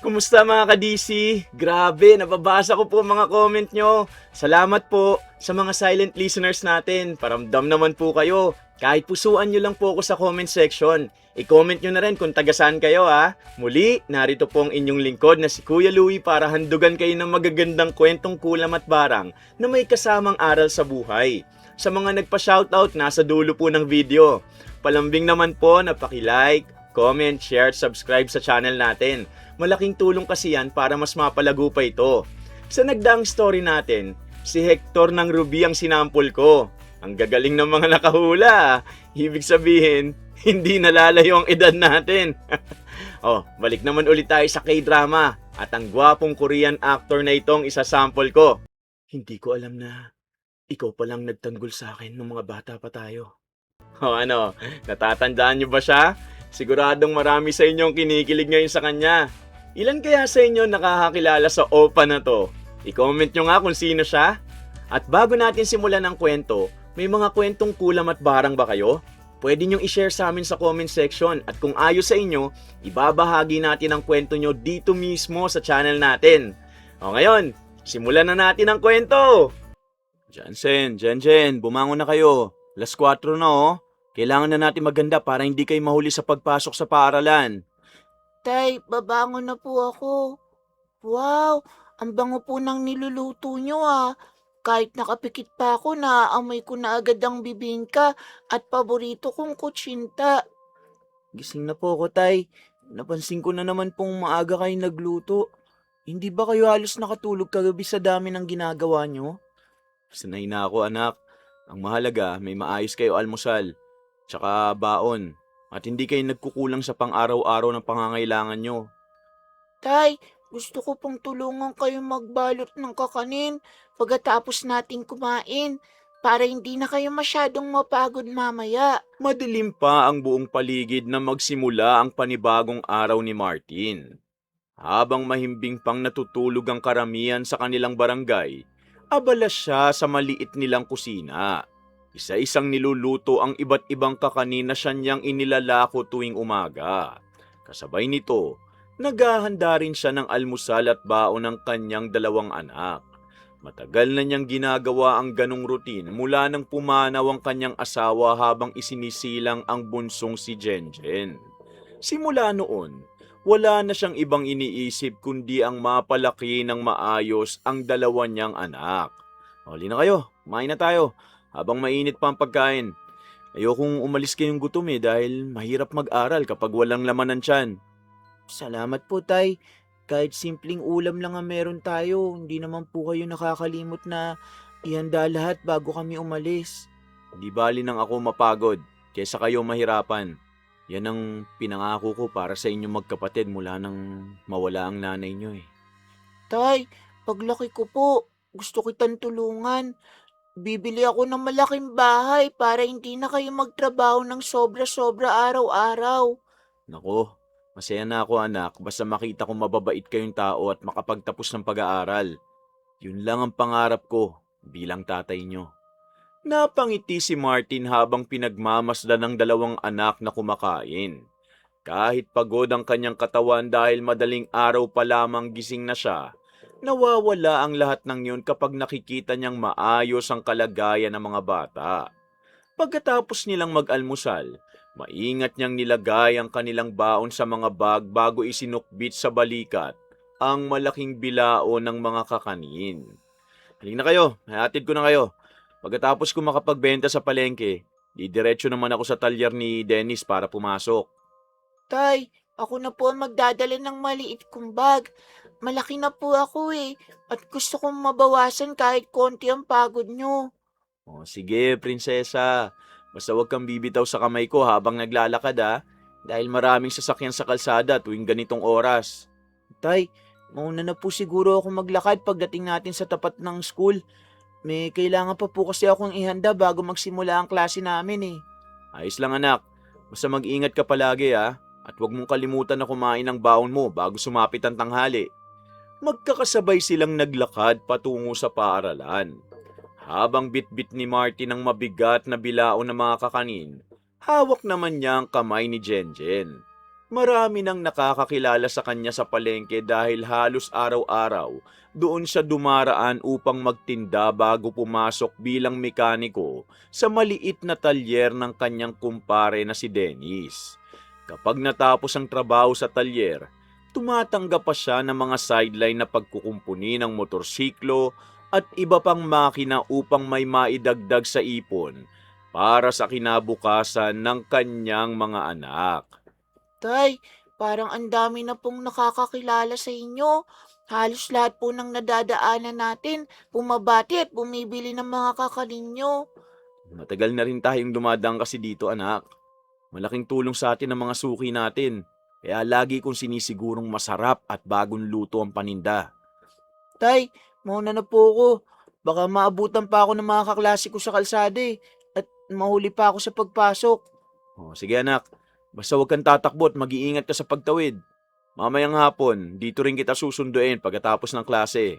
Kumusta mga ka-DC? Grabe, nababasa ko po mga comment nyo. Salamat po sa mga silent listeners natin. Paramdam naman po kayo. Kahit pusuan nyo lang po ako sa comment section. I-comment nyo na rin kung taga saan kayo ha. Muli, narito po ang inyong lingkod na si Kuya Louie para handugan kayo ng magagandang kwentong kulam at barang na may kasamang aral sa buhay. Sa mga nagpa-shoutout, nasa dulo po ng video. Palambing naman po na paki-like, comment, share, subscribe sa channel natin. Malaking tulong kasi yan para mas mapalago pa ito. Sa nagdaang story natin, si Hector ng Ruby ang sinampol ko. Ang gagaling ng mga nakahula. Ibig sabihin, hindi nalalayo ang edad natin. Balik naman ulit tayo sa K-drama at ang gwapong Korean actor na itong isasample ko. Hindi ko alam na ikaw palang nagtanggol sa akin nung mga bata pa tayo. Natatandaan niyo ba siya? Siguradong marami sa inyong kinikilig ngayon sa kanya. Ilan kaya sa inyo nakakakilala sa OPA na to? I-comment nyo nga kung sino siya. At bago natin simulan ang kwento, may mga kwentong kulam at barang ba kayo? Pwede nyong i-share sa amin sa comment section at kung ayos sa inyo, ibabahagi natin ang kwento nyo dito mismo sa channel natin. Ngayon, simulan na natin ang kwento! Jansen, Jenjen, bumangon na kayo. Alas 4 na oh. Kailangan na natin maganda para hindi kayo mahuli sa pagpasok sa paaralan. Tay, babangon na po ako. Wow, ang bango po ng niluluto nyo ah. Kahit nakapikit pa ako, naaamoy ko na agad ang bibingka at paborito kong kutsinta. Gising na po ako, Tay. Napansin ko na naman pong maaga kayo nagluto. Hindi ba kayo halos nakatulog kagabi sa dami ng ginagawa nyo? Sanay na ako, anak. Ang mahalaga, may maayos kayo almusal. Tsaka baon. At hindi kayo nagkukulang sa pang-araw-araw ng pangangailangan nyo. Tay, gusto ko pong tulungan kayo magbalot ng kakanin pagkatapos nating kumain para hindi na kayo masyadong mapagod mamaya. Madilim pa ang buong paligid na magsimula ang panibagong araw ni Martin. Habang mahimbing pang natutulog ang karamihan sa kanilang barangay, abala siya sa maliit nilang kusina. Isa-isang niluluto ang iba't ibang kakanin na siya niyang inilalako tuwing umaga. Kasabay nito, naghahanda rin siya ng almusal at baon ng kanyang 2 anak. Matagal na niyang ginagawa ang ganong routine mula nang pumanaw ang kanyang asawa habang isinisilang ang bunsong si Jenjen. Simula noon, wala na siyang ibang iniisip kundi ang mapalaki ng maayos ang 2 niyang anak. Huli na kayo, kumain na tayo. Habang mainit pa ang pagkain. Ayokong umalis kayong gutom dahil mahirap mag-aral kapag walang laman ng tiyan. Salamat po, Tay. Kahit simpleng ulam lang ang meron tayo, hindi naman po kayo nakakalimot na ihanda lahat bago kami umalis. Di bali nang ako mapagod, kaysa kayo mahirapan. Yan ang pinangako ko para sa inyong magkapatid mula nang mawala ang nanay nyo Tay, paglaki ko po, gusto kitang tulungan. Bibili ako ng malaking bahay para hindi na kayo magtrabaho ng sobra-sobra araw-araw. Nako, masaya na ako anak basta makita kong mababait kayong tao at makapagtapos ng pag-aaral. Yun lang ang pangarap ko bilang tatay nyo. Napangiti si Martin habang pinagmamasdan ng 2 anak na kumakain. Kahit pagod ang kanyang katawan dahil madaling araw pa lamang gising na siya, nawawala ang lahat ng yun kapag nakikita niyang maayos ang kalagayan ng mga bata. Pagkatapos nilang mag-almusal, maingat niyang nilagay ang kanilang baon sa mga bag bago isinukbit sa balikat ang malaking bilao ng mga kakanin. Halina kayo, hatid ko na kayo. Pagkatapos ko makapagbenta sa palengke, didiretso naman ako sa talyer ni Dennis para pumasok. Tay, ako na po ang magdadala ng maliit kong bag. Malaki na po ako at gusto kong mabawasan kahit konti ang pagod nyo. Sige, prinsesa. Basta huwag kang bibitaw sa kamay ko habang naglalakad dahil maraming sasakyan sa kalsada tuwing ganitong oras. Tay, mauna na po siguro ako maglakad pagdating natin sa tapat ng school. May kailangan pa po kasi akong ihanda bago magsimula ang klase namin Ayos lang anak. Basta mag-ingat ka palagi at huwag mong kalimutan na kumain ng baon mo bago sumapit ang tanghali. Magkakasabay silang naglakad patungo sa paaralan. Habang bitbit ni Martin ang mabigat na bilao ng mga kakanin, hawak naman niya ang kamay ni Jenjen. Marami nang nakakakilala sa kanya sa palengke dahil halos araw-araw doon siya dumaraan upang magtinda bago pumasok bilang mekaniko sa maliit na talyer ng kanyang kumpare na si Dennis. Kapag natapos ang trabaho sa talyer, tumatanggap pa siya ng mga sideline na pagkukumpuni ng motorsiklo at iba pang makina upang may maidagdag sa ipon para sa kinabukasan ng kanyang mga anak. Tay, parang ang dami na pong nakakakilala sa inyo. Halos lahat po ng nadadaanan natin, bumabati at bumibili ng mga kakanin nyo. Matagal na rin tayong dumadang kasi dito, anak. Malaking tulong sa atin ang mga suki natin. Kaya lagi kong sinisigurong masarap at bagong luto ang paninda. Tay, mauna na po ako. Baka maabutan pa ako ng mga kaklase ko sa kalsada at mahuli pa ako sa pagpasok. Sige anak, basta huwag kang tatakbo at mag-iingat ka sa pagtawid. Mamayang hapon, dito rin kita susunduin pagkatapos ng klase.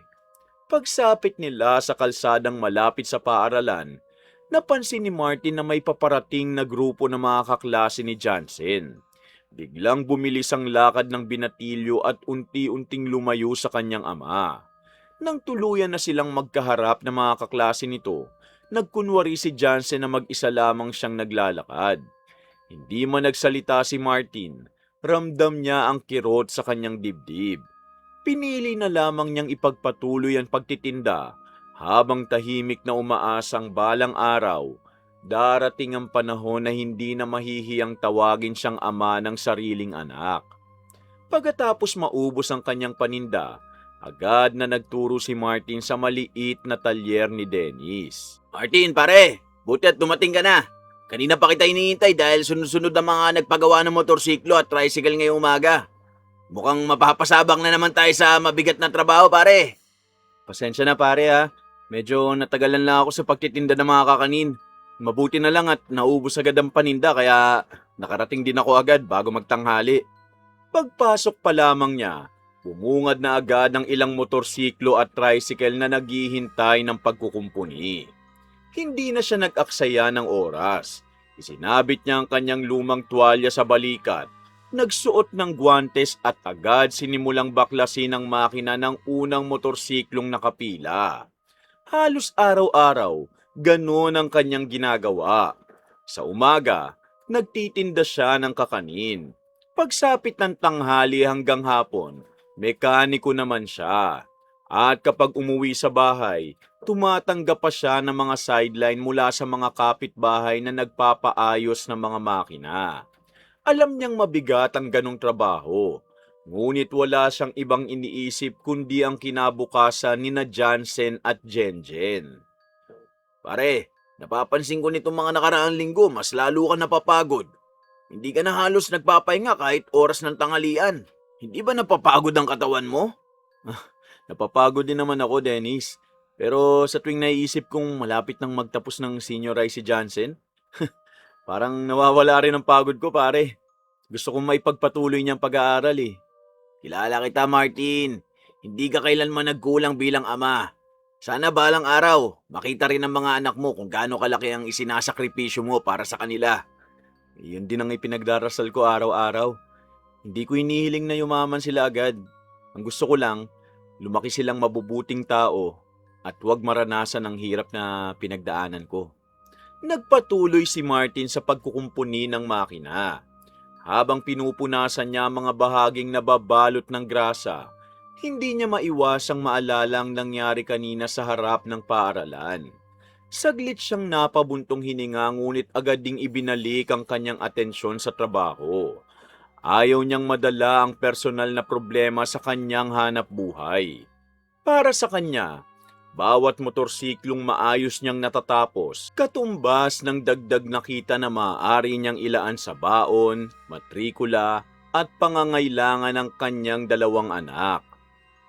Pagsapit nila sa kalsadang malapit sa paaralan, napansin ni Martin na may paparating na grupo ng mga kaklase ni Jansen. Biglang bumilis ang lakad ng binatilyo at unti-unting lumayo sa kanyang ama. Nang tuluyan na silang magkaharap ng mga kaklase nito, nagkunwari si Jansen na mag-isa lamang siyang naglalakad. Hindi man nagsalita si Martin, ramdam niya ang kirot sa kanyang dibdib. Pinili na lamang niyang ipagpatuloy ang pagtitinda habang tahimik na umaasang balang araw. Darating ang panahon na hindi na mahihiyang tawagin siyang ama ng sariling anak. Pagkatapos maubos ang kanyang paninda, agad na nagturo si Martin sa maliit na talyer ni Dennis. Martin, pare! Buti at dumating ka na! Kanina pa kita iniintay dahil sunod-sunod ang mga nagpagawa ng motorsiklo at tricycle ngayong umaga. Mukhang mapapasabak na naman tayo sa mabigat na trabaho, pare. Pasensya na, pare, ha. Medyo natagalan lang ako sa pagtitinda ng mga kakanin. Mabuti na lang at naubos agad ang paninda kaya nakarating din ako agad bago magtanghali. Pagpasok pa lamang niya, bumungad na agad ang ilang motorsiklo at tricycle na naghihintay ng pagkukumpuni. Hindi na siya nag-aksaya ng oras. Isinabit niya ang kanyang lumang tuwalya sa balikat, nagsuot ng guwantes at agad sinimulang baklasin ang makina ng unang motorsiklong nakapila. Halos araw-araw, ganoon ang kanyang ginagawa. Sa umaga, nagtitinda siya ng kakanin. Pagsapit ng tanghali hanggang hapon, mekaniko naman siya. At kapag umuwi sa bahay, tumatanggap pa siya ng mga sideline mula sa mga kapitbahay na nagpapaayos ng mga makina. Alam niyang mabigat ang ganong trabaho, ngunit wala siyang ibang iniisip kundi ang kinabukasan ni na Jansen at Jenjen. Pare, napapansin ko nitong mga nakaraang linggo, mas lalo ka napapagod. Hindi ka na halos nagpapahinga kahit oras ng tanghalian. Hindi ba napapagod ang katawan mo? Napapagod din naman ako, Dennis. Pero sa tuwing naiisip kong malapit nang magtapos ng seniorize si Jansen, parang nawawala rin ang pagod ko, pare. Gusto kong maipagpatuloy niyang pag-aaral eh. Kilala kita, Martin. Hindi ka kailanman nagkulang bilang ama. Sana balang araw, makita rin ng mga anak mo kung gaano kalaki ang isinasakripisyo mo para sa kanila. Yun din ang ipinagdarasal ko araw-araw. Hindi ko hinihiling na yumaman sila agad. Ang gusto ko lang, lumaki silang mabubuting tao at huwag maranasan ang hirap na pinagdaanan ko. Nagpatuloy si Martin sa pagkukumpuni ng makina. Habang pinupunasan niya ang mga bahaging nababalot ng grasa, hindi niya maiwasang maalala ang nangyari kanina sa harap ng paaralan. Saglit siyang napabuntong hininga ngunit agad ding ibinalik ang kanyang atensyon sa trabaho. Ayaw niyang madala ang personal na problema sa kanyang hanap buhay. Para sa kanya, bawat motorsiklong maayos niyang natatapos, katumbas ng dagdag na kita na maaari niyang ilaan sa baon, matrikula, at pangangailangan ng kanyang dalawang anak.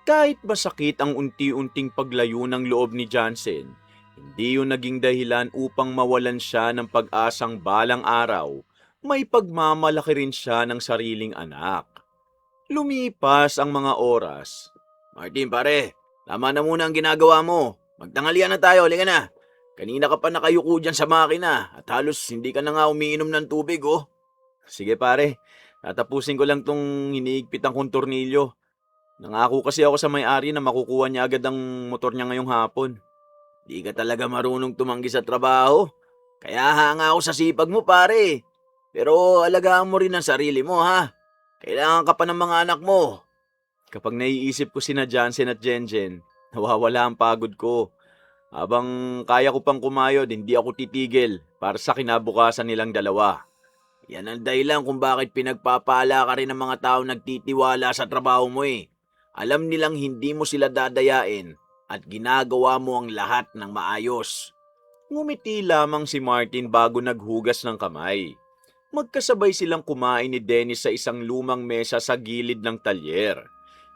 Kahit masakit ang unti-unting paglayo ng loob ni Jansen, hindi yun naging dahilan upang mawalan siya ng pag-asang balang araw, may pagmamalaki rin siya ng sariling anak. Lumipas ang mga oras. Martin, pare, tama na muna ang ginagawa mo. Magtanghalian na tayo, halika na. Kanina ka pa nakayuko dyan sa makina at halos hindi ka na nga umiinom ng tubig, oh. Sige pare, Tatapusin ko lang tong hiniigpitan kong tornilyo. Nangako kasi ako sa may-ari na makukuha niya agad ang motor niya ngayong hapon. Di ka talaga marunong tumanggi sa trabaho. Kaya hanga ako sa sipag mo, pare. Pero alagaan mo rin ang sarili mo, ha? Kailangan ka pa ng mga anak mo. Kapag naiisip ko sina Jansen at Jenjen, nawawala ang pagod ko. Habang kaya ko pang kumayod, hindi ako titigil para sa kinabukasan nilang dalawa. Yan ang dahilan kung bakit pinagpapala ka rin ng mga tao nagtitiwala sa trabaho mo eh. Alam nilang hindi mo sila dadayain at ginagawa mo ang lahat ng maayos. Ngumiti lamang si Martin bago naghugas ng kamay. Magkasabay silang kumain ni Dennis sa isang lumang mesa sa gilid ng talyer.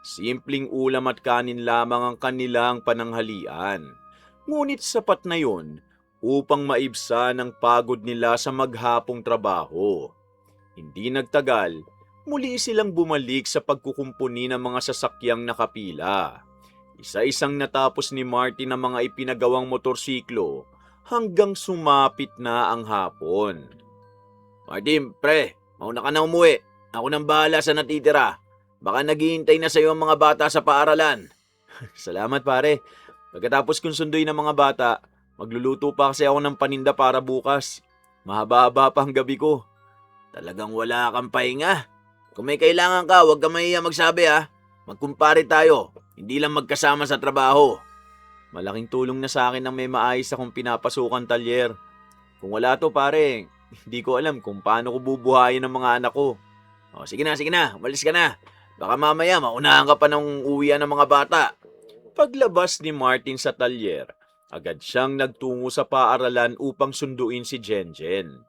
Simpleng ulam at kanin lamang ang kanilang pananghalian. Ngunit sapat na yon upang maibsan ang pagod nila sa maghapong trabaho. Hindi nagtagal, muli silang bumalik sa pagkukumpuni ng mga sasakyang nakapila. Isa-isang natapos ni Martin ang mga ipinagawang motorsiklo hanggang sumapit na ang hapon. Martin, pre, mauna ka na umuwi. Ako nang bahala sa natitira. Baka naghihintay na sa'yo ang mga bata sa paaralan. Salamat pare. Pagkatapos kong sunduin ng mga bata, magluluto pa kasi ako ng paninda para bukas. Mahaba-haba pa ang gabi ko. Talagang wala kang pahinga. Kung may kailangan ka, huwag ka mahiya magsabi ha. Magkumpare tayo, hindi lang magkasama sa trabaho. Malaking tulong na sa akin ang may maayos akong pinapasukan talyer. Kung wala to pare, hindi ko alam kung paano ko bubuhayin ang mga anak ko. O, sige na, umalis ka na. Baka mamaya maunahan ka pa ng uwian ng mga bata. Paglabas ni Martin sa talyer, agad siyang nagtungo sa paaralan upang sunduin si Jenjen.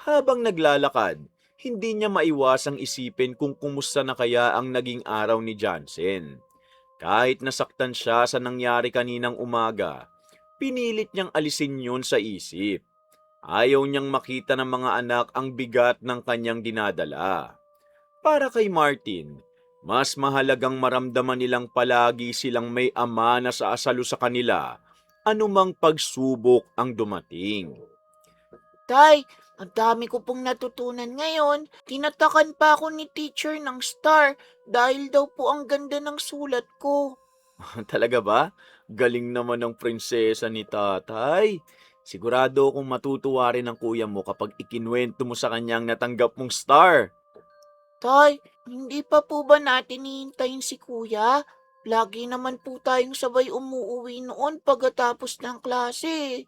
Habang naglalakad, hindi niya maiwasang isipin kung kumusta na kaya ang naging araw ni Jansen. Kahit nasaktan siya sa nangyari kaninang umaga, pinilit niyang alisin yun sa isip. Ayaw niyang makita ng mga anak ang bigat ng kanyang dinadala. Para kay Martin, mas mahalagang maramdaman nilang palagi silang may ama na saasalo sa kanila, anumang pagsubok ang dumating. Tay, ang dami ko pong natutunan ngayon. Tinatakan pa ako ni teacher ng star dahil daw po ang ganda ng sulat ko. Talaga ba? Galing naman ng prinsesa ni tatay. Sigurado akong matutuwa rin ang kuya mo kapag ikinuwento mo sa kanyang natanggap mong star. Tay, hindi pa po ba natin hihintayin si kuya? Lagi naman po tayong sabay umuuwi noon pagkatapos ng klase.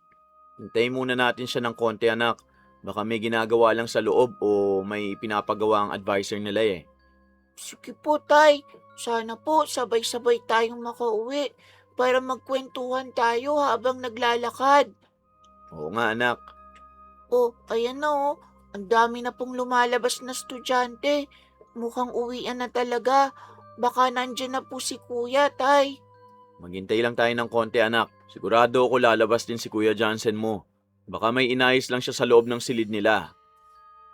Hintayin muna natin siya ng konti anak. Baka may ginagawa lang sa loob o may pinapagawa ang advisor nila eh. Sige po, tay. Sana po sabay-sabay tayong makauwi para magkwentuhan tayo habang naglalakad. Oo nga anak. Oh, ayan na oh. Ang dami na pong lumalabas na estudyante. Mukhang uwian na talaga. Baka nandyan na po si kuya, tay. Maghintay lang tayo ng konti anak. Sigurado ako lalabas din si Kuya Johnson mo. Baka may inayos lang siya sa loob ng silid nila.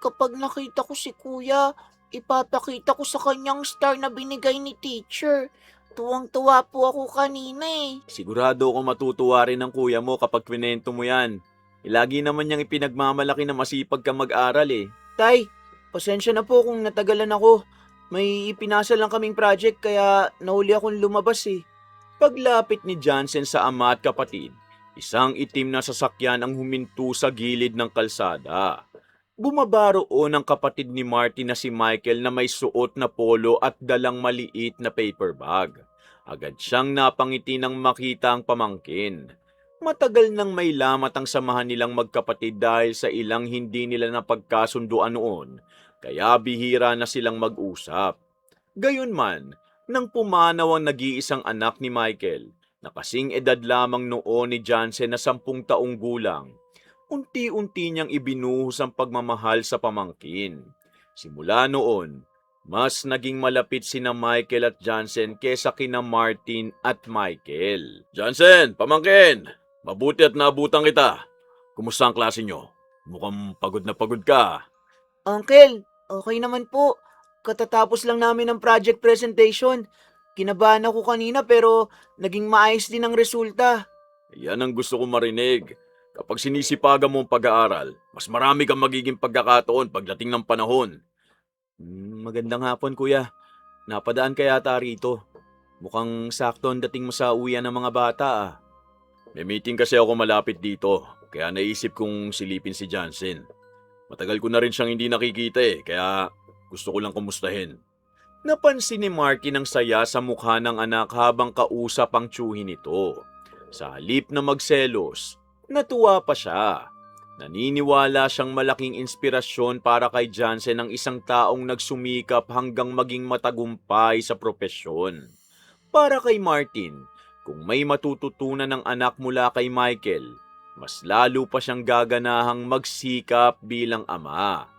Kapag nakita ko si kuya, ipapakita ko sa kanyang star na binigay ni teacher. Tuwang-tuwa po ako kanina eh. Sigurado ako matutuwa rin ng kuya mo kapag kwento mo yan. Lagi naman niyang ipinagmamalaki na masipag ka mag-aral eh. Tay, pasensya na po kung natagalan ako. May ipinasa lang kaming project kaya nahuli akong lumabas eh. Paglapit ni Johnson sa ama at kapatid, isang itim na sasakyan ang huminto sa gilid ng kalsada. Bumaba roon ang kapatid ni Martin na si Michael na may suot na polo at dalang maliit na paper bag. Agad siyang napangiti nang makita ang pamangkin. Matagal nang may lamat ang samahan nilang magkapatid dahil sa ilang hindi nila napagkasunduan noon, kaya bihira na silang mag-usap. Gayunman, nang pumanaw ang nag-iisang anak ni Michael, na kasing edad lamang noon ni Jansen na 10 taong gulang, unti-unti niyang ibinuhos ang pagmamahal sa pamangkin. Simula noon, mas naging malapit sina Michael at Jansen kesa kina Martin at Michael. Jansen, pamangkin! Mabuti at naabutan kita. Kumusta ang klase nyo? Mukhang pagod na pagod ka. Uncle, okay naman po. Katatapos lang namin ng project presentation. Kinabahan ako kanina pero naging maayos din ang resulta. Yan ang gusto kong marinig. Kapag sinisipagan mo ang pag-aaral, mas marami kang magiging pagkakataon pagdating ng panahon. Magandang hapon kuya. Napadaan ka yata rito. Mukhang sakto ang dating mo sa uwian ng mga bata ah. May meeting kasi ako malapit dito, kaya naisip kong silipin si Jansen. Matagal ko na rin siyang hindi nakikita kaya gusto ko lang kumustahin. Napansin ni Marky ang saya sa mukha ng anak habang kausap ang tiyuhin nito. Sa halip na magselos, natuwa pa siya. Naniniwala siyang malaking inspirasyon para kay Jansen ang isang taong nagsumikap hanggang maging matagumpay sa propesyon. Para kay Martin, kung may matututunan ng anak mula kay Michael, mas lalo pa siyang gaganahang magsikap bilang ama.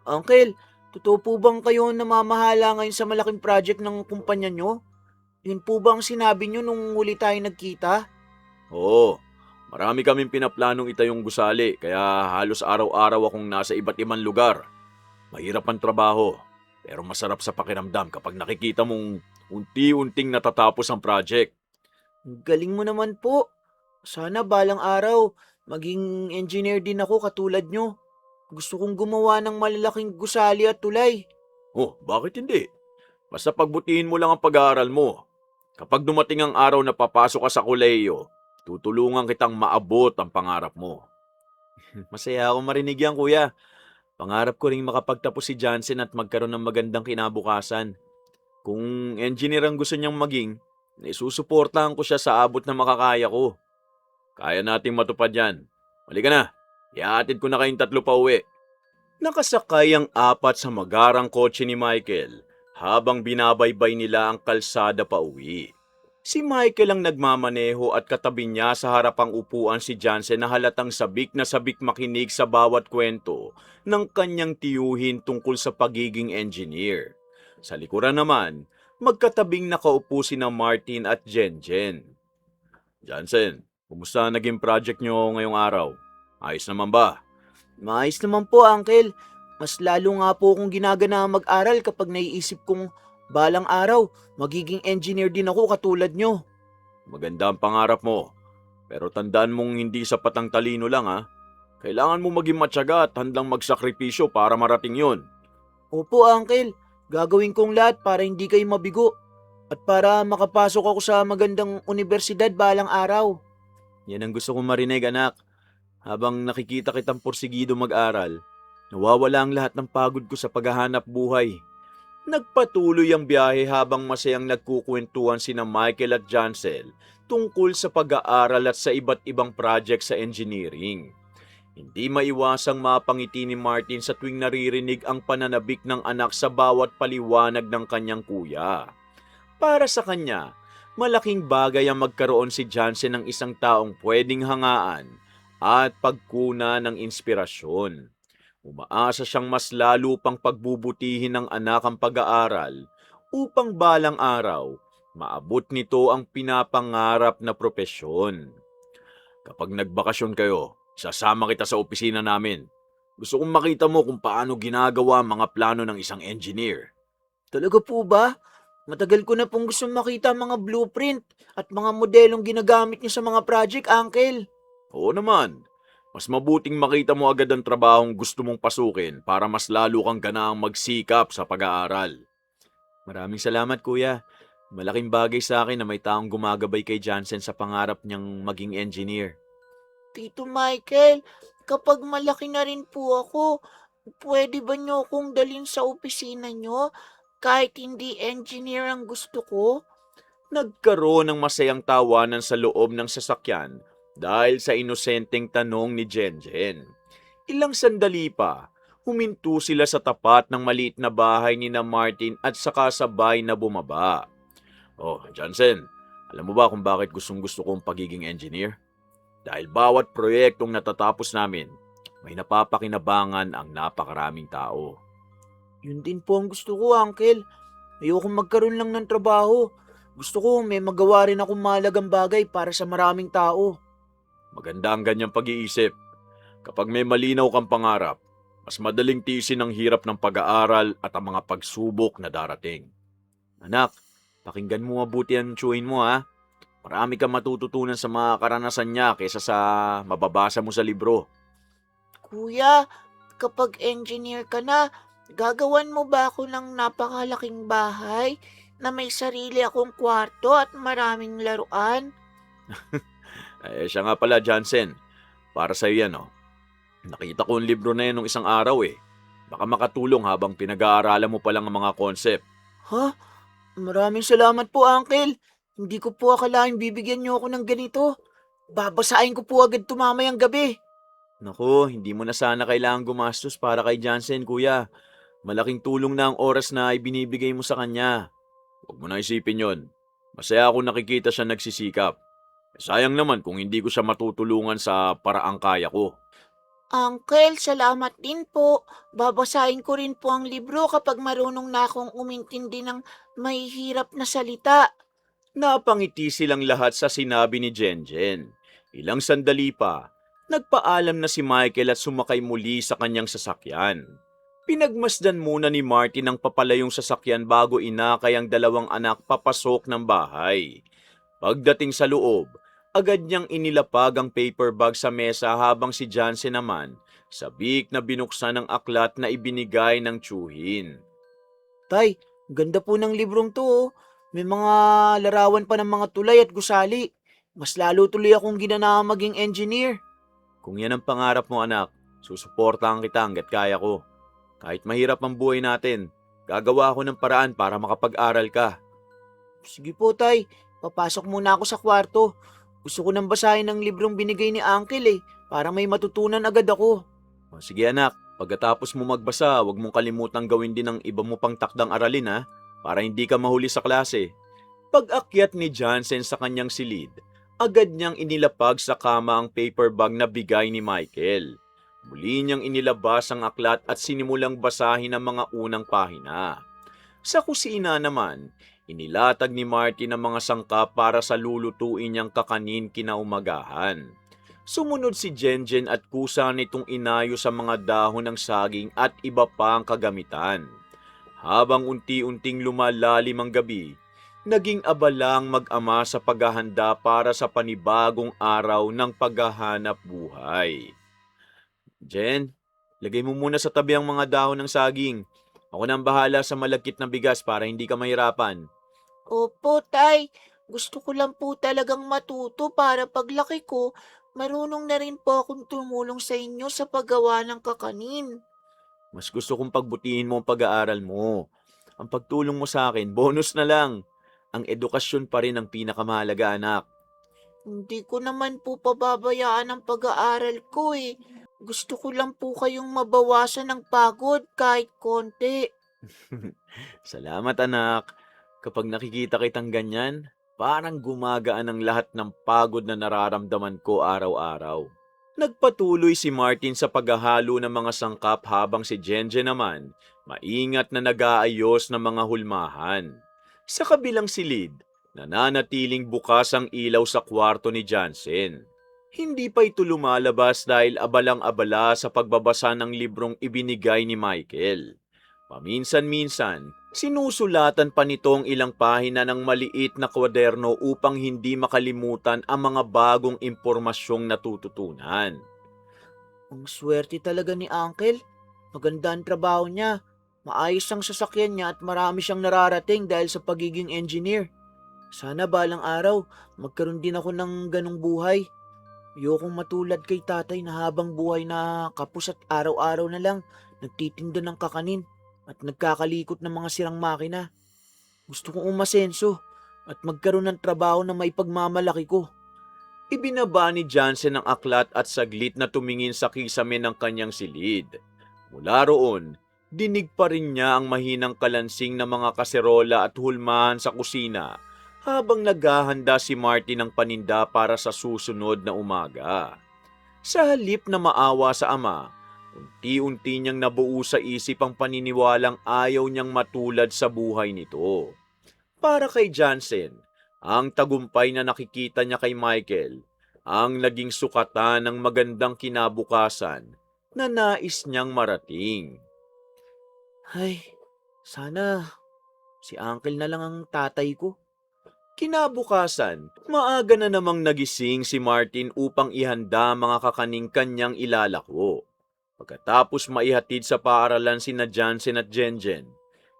Uncle, totoo po bang kayo namamahala ngayon sa malaking project ng kumpanya nyo? Yun po bang sinabi nyo nung huli tayo nagkita? Oo, marami kaming pinaplanong itayong gusali kaya halos araw-araw akong nasa iba't ibang lugar. Mahirap ang trabaho, pero masarap sa pakiramdam kapag nakikita mong unti-unting natatapos ang project. Galing mo naman po. Sana balang araw, maging engineer din ako katulad nyo. Gusto kong gumawa ng malalaking gusali at tulay. Oh, bakit hindi? Basta pagbutihin mo lang ang pag-aaral mo. Kapag dumating ang araw na papasok ka sa kolehiyo, tutulungan kitang maabot ang pangarap mo. Masaya ako marinig yan, kuya. Pangarap ko ring makapagtapos si Jansen at magkaroon ng magandang kinabukasan. Kung engineer ang gusto niyang maging, isusuportahan ko siya sa abot na makakaya ko. Kaya nating matupad yan. Halika na, ihahatid ko na kayong tatlo pa uwi. Nakasakay ang apat sa magarang kotse ni Michael habang binabaybay nila ang kalsada pa uwi. Si Michael ang nagmamaneho at katabi niya sa harapang upuan si Jansen na halatang sabik na sabik makinig sa bawat kwento ng kanyang tiyuhin tungkol sa pagiging engineer. Sa likuran naman, magkatabing nakaupo sina Martin at Jenjen. Jansen, kumusta naging project nyo ngayong araw? Ayos naman ba? Maayos naman po, Uncle. Mas lalo nga po akong ginagana mag-aral kapag naiisip kong balang araw, magiging engineer din ako katulad nyo. Maganda ang pangarap mo. Pero tandaan mong hindi sapat ang talino lang ha. Kailangan mo maging matyaga at handang magsakripisyo para marating yon. Opo, Uncle. Gagawin kong lahat para hindi kayo mabigo. At para makapasok ako sa magandang universidad balang araw. Yan ang gusto kong marinig anak. Habang nakikita kitang porsigido mag-aral, nawawala ang lahat ng pagod ko sa paghahanap buhay. Nagpatuloy ang biyahe habang masayang nagkukwentuhan sina Michael at Jansel tungkol sa pag-aaral at sa iba't ibang project sa engineering. Hindi maiwasang mapangiti ni Martin sa tuwing naririnig ang pananabik ng anak sa bawat paliwanag ng kanyang kuya. Para sa kanya, malaking bagay ang magkaroon si Jansen ng isang taong pwedeng hangaan at pagkuna ng inspirasyon. Umaasa siyang mas lalo pang pagbubutihin ng anak ang pag-aaral upang balang araw maabot nito ang pinapangarap na propesyon. Kapag nagbakasyon kayo, sasama kita sa opisina namin. Gusto kong makita mo kung paano ginagawa ang mga plano ng isang engineer. Talaga po ba? Matagal ko na pong gustong makita ang mga blueprint at mga modelong ginagamit niyo sa mga project, Uncle. Oo naman, mas mabuting makita mo agad ang trabahong gusto mong pasukin para mas lalo kang ganahang magsikap sa pag-aaral. Maraming salamat kuya. Malaking bagay sa akin na may taong gumagabay kay Jansen sa pangarap niyang maging engineer. Tito Michael, kapag malaki na rin po ako, pwede ba niyo akong dalhin sa opisina niyo kahit hindi engineer ang gusto ko? Nagkaroon ng masayang tawanan sa loob ng sasakyan dahil sa inosenteng tanong ni Jenjen. Ilang sandali pa, huminto sila sa tapat ng maliit na bahay ni na Martin at saka sabay na bumaba. Oh, Jansen, alam mo ba kung bakit gustong-gusto kong pagiging engineer? Dahil bawat proyektong natatapos namin, may napapakinabangan ang napakaraming tao. Yun din po ang gusto ko, Uncle. Ayoko magkaroon lang ng trabaho. Gusto ko may magawa rin akong mahalagang bagay para sa maraming tao. Maganda ang ganyang pag-iisip. Kapag may malinaw kang pangarap, mas madaling tiisin ang hirap ng pag-aaral at ang mga pagsubok na darating. Anak, pakinggan mo mabuti ang tsuhin mo ha. Marami kang matututunan sa mga karanasan niya kaysa sa mababasa mo sa libro. Kuya, kapag engineer ka na, Gagawan mo ba ako ng napakalaking bahay na may sarili akong kwarto at maraming laruan? Siya nga pala, Jansen. Para sa'yo yan, oh. Nakita ko yung libro na yan nung isang araw eh. Baka makatulong habang pinag-aaralan mo pa lang ang mga concept. Ha? Maraming salamat po, Uncle. Hindi ko po akalaing bibigyan niyo ako ng ganito. Babasahin ko po agad ito mamayang gabi. Naku, hindi mo na sana kailangang gumastos para kay Jansen, kuya. Malaking tulong na ang oras na ibinibigay mo sa kanya. Huwag mo na isipin yon. Masaya ako nakikita siya nagsisikap. Sayang naman kung hindi ko siya matutulungan sa paraang kaya ko. Uncle, salamat din po. Babasahin ko rin po ang libro kapag marunong na akong umintindi ng mahihirap na salita. Napangiti silang lahat sa sinabi ni Jenjen. Ilang sandali pa, nagpaalam na si Michael at sumakay muli sa kanyang sasakyan. Pinagmasdan muna ni Martin ang papalayong sasakyan bago inakay ang dalawang anak papasok ng bahay. Pagdating sa loob, agad niyang inilapag ang paper bag sa mesa habang si Jansen naman sabik na binuksan ang aklat na ibinigay ng tiyuhin. Tay, ganda po ng librong to, oh. May mga larawan pa ng mga tulay at gusali. Mas lalo tuloy akong ginanang maging engineer. Kung yan ang pangarap mo anak, susuportahan kita hanggat kaya ko. Kahit mahirap ang buhay natin, gagawa ako ng paraan para makapag-aral ka. Sige po, tay. Papasok muna ako sa kwarto. Gusto ko nang basahin ang librong binigay ni Uncle para may matutunan agad ako. O, sige anak, pagkatapos mo magbasa, huwag mong kalimutang gawin din ang iba mo pang takdang aralin ha, para hindi ka mahuli sa klase. Pag-akyat ni Jansen sa kanyang silid, agad niyang inilapag sa kama ang paper bag na bigay ni Michael. Muli niyang inilabas ang aklat at sinimulang basahin ang mga unang pahina. Sa kusina naman, inilatag ni Martin ang mga sangkap para sa lulutuin niyang kakanin kinaumagahan. Sumunod si Jenjen at kusa nitong inayo sa mga dahon ng saging at iba pang kagamitan. Habang unti-unting lumalalim ang gabi, naging abalang mag-ama sa paghahanda para sa panibagong araw ng paghahanap buhay. Jen, lagay mo muna sa tabi ang mga dahon ng saging. Ako nang bahala sa malagkit na bigas para hindi ka mahirapan. Opo, tay. Gusto ko lang po talagang matuto para paglaki ko, marunong na rin po akong tumulong sa inyo sa paggawa ng kakanin. Mas gusto kong pagbutihin mo ang pag-aaral mo. Ang pagtulong mo sa akin, bonus na lang. Ang edukasyon pa rin ang pinakamahalaga, anak. Hindi ko naman po pababayaan ang pag-aaral ko Gusto ko lang po kayong mabawasan ng pagod kahit konti. Salamat, anak. Kapag nakikita kitang ganyan, parang gumagaan ang lahat ng pagod na nararamdaman ko araw-araw. Nagpatuloy si Martin sa paghahalo ng mga sangkap habang si Jenje naman, maingat na nag-aayos ng mga hulmahan. Sa kabilang silid, nananatiling bukas ang ilaw sa kwarto ni Jansen. Hindi pa ito lumalabas dahil abalang-abala sa pagbabasa ng librong ibinigay ni Michael. Paminsan-minsan, sinusulatan pa nito ang ilang pahina ng maliit na kwaderno upang hindi makalimutan ang mga bagong impormasyong natututunan. Ang swerte talaga ni Uncle. Maganda ang trabaho niya. Maayos ang sasakyan niya at marami siyang nararating dahil sa pagiging engineer. Sana balang araw, magkaroon din ako ng ganong buhay. Ayokong matulad kay tatay na habang buhay na kapos at araw-araw na lang nagtitinda ng kakanin at nagkakalikot ng mga sirang makina. Gusto kong umasenso at magkaroon ng trabaho na maipagmamalaki ko. Ibinaba ni Jansen ang aklat at saglit na tumingin sa kisame ng kanyang silid. Mula roon, dinig pa rin niya ang mahinang kalansing ng mga kaserola at hulmahan sa kusina habang naghahanda si Martin ng paninda para sa susunod na umaga. Sa halip na maawa sa ama, unti-unti niyang nabuo sa isip ang paniniwalang ayaw niyang matulad sa buhay nito. Para kay Jansen, ang tagumpay na nakikita niya kay Michael ang naging sukatan ng magandang kinabukasan na nais niyang marating. Ay, sana si Uncle na lang ang tatay ko. Kinabukasan, maaga na namang nagising si Martin upang ihanda ang mga kakaning kanyang ilalako. Pagkatapos maihatid sa paaralan sina Jansen at Jenjen,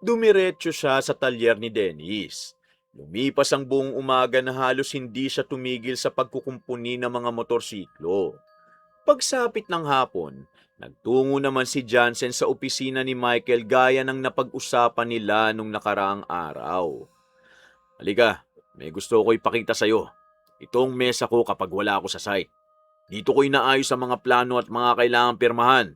dumiretso siya sa talyer ni Dennis. Lumipas ang buong umaga na halos hindi siya tumigil sa pagkukumpuni ng mga motorsiklo. Pagsapit ng hapon, nagtungo naman si Jansen sa opisina ni Michael gaya ng napag-usapan nila nung nakaraang araw. Halika, may gusto ko ipakita sa'yo. Ito ang mesa ko kapag wala ako sa site. Dito ko inaayos ang mga plano at mga kailangang pirmahan.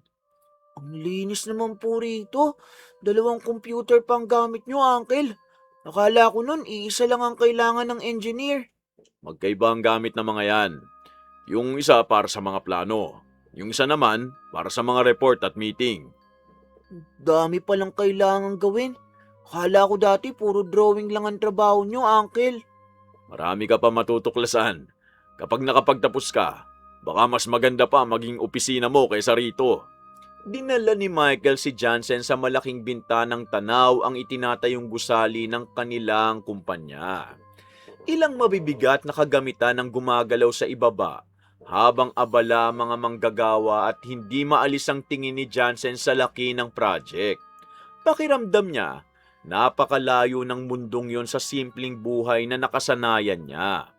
Ang linis naman po rito. 2 computer pang gamit nyo, Uncle. Akala ko nun, iisa lang ang kailangan ng engineer. Magkaiba ang gamit ng mga yan. Yung isa para sa mga plano. Yung isa naman para sa mga report at meeting. Dami palang kailangan gawin. Akala ko dati puro drawing lang ang trabaho nyo, Uncle. Marami ka pa matutuklasan. Kapag nakapagtapos ka, baka mas maganda pa maging opisina mo kaysa rito. Dinala ni Michael si Jansen sa malaking bintanang tanaw ang itinatayong gusali ng kanilang kumpanya. Ilang mabibigat na kagamitan ang gumagalaw sa ibaba habang abala mga manggagawa at hindi maalis ang tingin ni Jansen sa laki ng project. Pakiramdam niya, napakalayo ng mundong yon sa simpleng buhay na nakasanayan niya.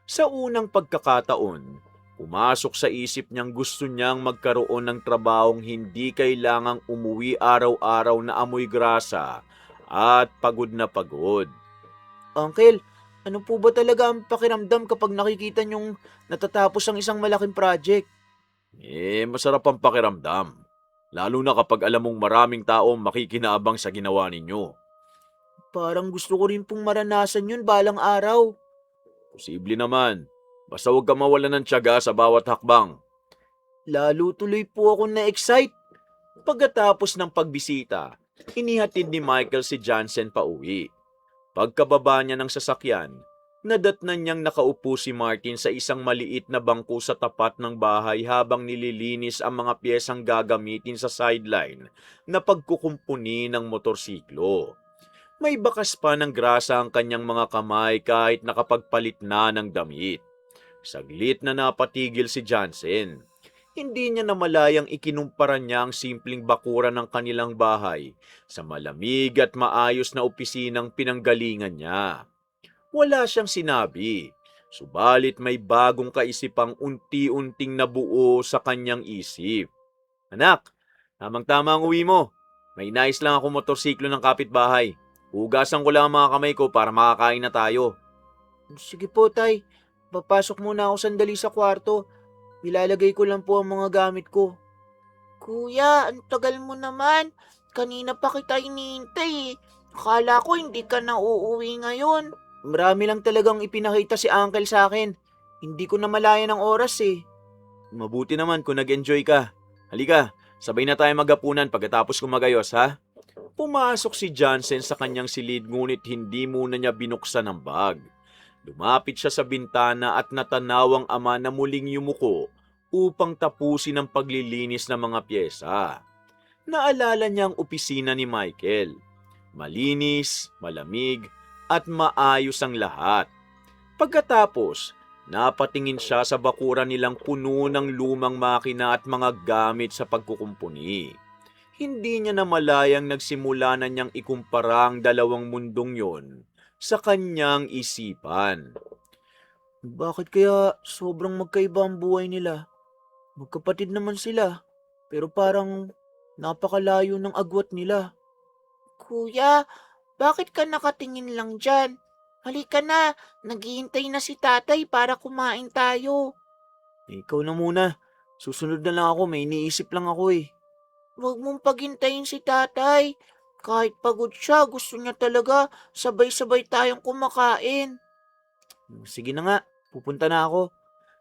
Sa unang pagkakataon, pumasok sa isip niyang gusto niyang magkaroon ng trabahong hindi kailangang umuwi araw-araw na amoy grasa at pagod na pagod. Uncle, ano po ba talaga ang pakiramdam kapag nakikita nyong natatapos ang isang malaking project? Masarap ang pakiramdam. Lalo na kapag alam mong maraming tao makikinaabang sa ginawa ninyo. Parang gusto ko rin pong maranasan yun balang araw. Posible naman. Basta huwag ka mawala ng tiyaga sa bawat hakbang. Lalo tuloy po ako na-excite. Pagkatapos ng pagbisita, inihatid ni Michael si Jansen pa uwi. Pagkababa niya ng sasakyan, nadatnan niyang nakaupo si Martin sa isang maliit na bangko sa tapat ng bahay habang nililinis ang mga piyesang gagamitin sa sideline na pagkukumpuni ng motorsiklo. May bakas pa ng grasa ang kanyang mga kamay kahit nakapagpalit na ng damit. Saglit na napatigil si Jansen. Hindi niya namalayang ikinumpara niya ang simpleng bakuran ng kanilang bahay sa malamig at maayos na opisinang pinanggalingan niya. Wala siyang sinabi, subalit may bagong kaisipang unti-unting nabuo sa kanyang isip. Anak, tamang-tama ang uwi mo. May nais lang ako motorsiklo ng kapitbahay. Hugasan ko lang ang mga kamay ko para makakain na tayo. Sige po, Tay. Papasok muna ako sandali sa kwarto. Ilalagay ko lang po ang mga gamit ko. Kuya, ang tagal mo naman. Kanina pa kita iniintay eh. Akala ko hindi ka na uuwi ngayon. Marami lang talagang ipinakita si Uncle sa akin. Hindi ko na malayan ang oras eh. Mabuti naman kung nag-enjoy ka. Halika, sabay na tayo maghapunan pagkatapos kumagayos, ha? Pumasok si Jansen sa kanyang silid ngunit hindi muna niya binuksan ang bag. Lumapit siya sa bintana at natanaw ang ama na muling yumuko upang tapusin ang paglilinis ng mga pyesa. Naalala niya ang opisina ni Michael. Malinis, malamig, at maayos ang lahat. Pagkatapos, napatingin siya sa bakuran nilang puno ng lumang makina at mga gamit sa pagkukumpuni. Hindi niya namalayang nagsimula na niyang ikumpara ang dalawang mundong yon sa kanyang isipan. Bakit kaya sobrang magkaiba ang buhay nila? Magkapatid naman sila, pero parang napakalayo ng agwat nila. Kuya, bakit ka nakatingin lang dyan? Halika na, naghihintay na si tatay para kumain tayo. Ikaw na muna. Susunod na lang ako, may iniisip lang ako eh. Huwag mong paghintayin si tatay. Kahit pagod siya, gusto niya talaga sabay-sabay tayong kumakain. Sige na nga, pupunta na ako.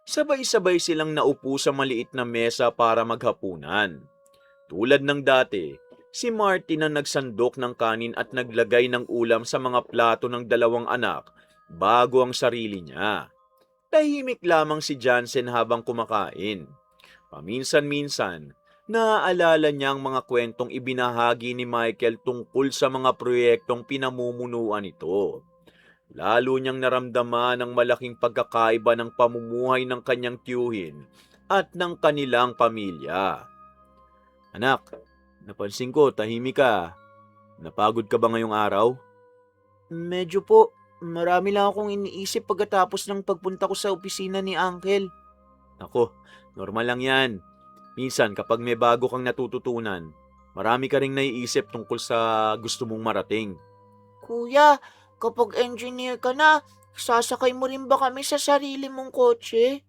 Sabay-sabay silang naupo sa maliit na mesa para maghapunan. Tulad ng dati, si Martin ang nagsandok ng kanin at naglagay ng ulam sa mga plato ng dalawang anak bago ang sarili niya. Tahimik lamang si Jansen habang kumakain. Paminsan-minsan, naaalala niya ang mga kwentong ibinahagi ni Michael tungkol sa mga proyektong pinamumunuan nito. Lalo niyang naramdaman ang malaking pagkakaiba ng pamumuhay ng kanyang tiyuhin at ng kanilang pamilya. Anak, napansin ko tahimik ka. Napagod ka ba ngayong araw? Medyo po, marami lang akong iniisip pagkatapos ng pagpunta ko sa opisina ni Uncle. Ako, normal lang yan. Minsan kapag may bago kang natututunan, marami ka ring naiisip tungkol sa gusto mong marating. Kuya, kapag engineer ka na, sasakay mo rin ba kami sa sarili mong kotse?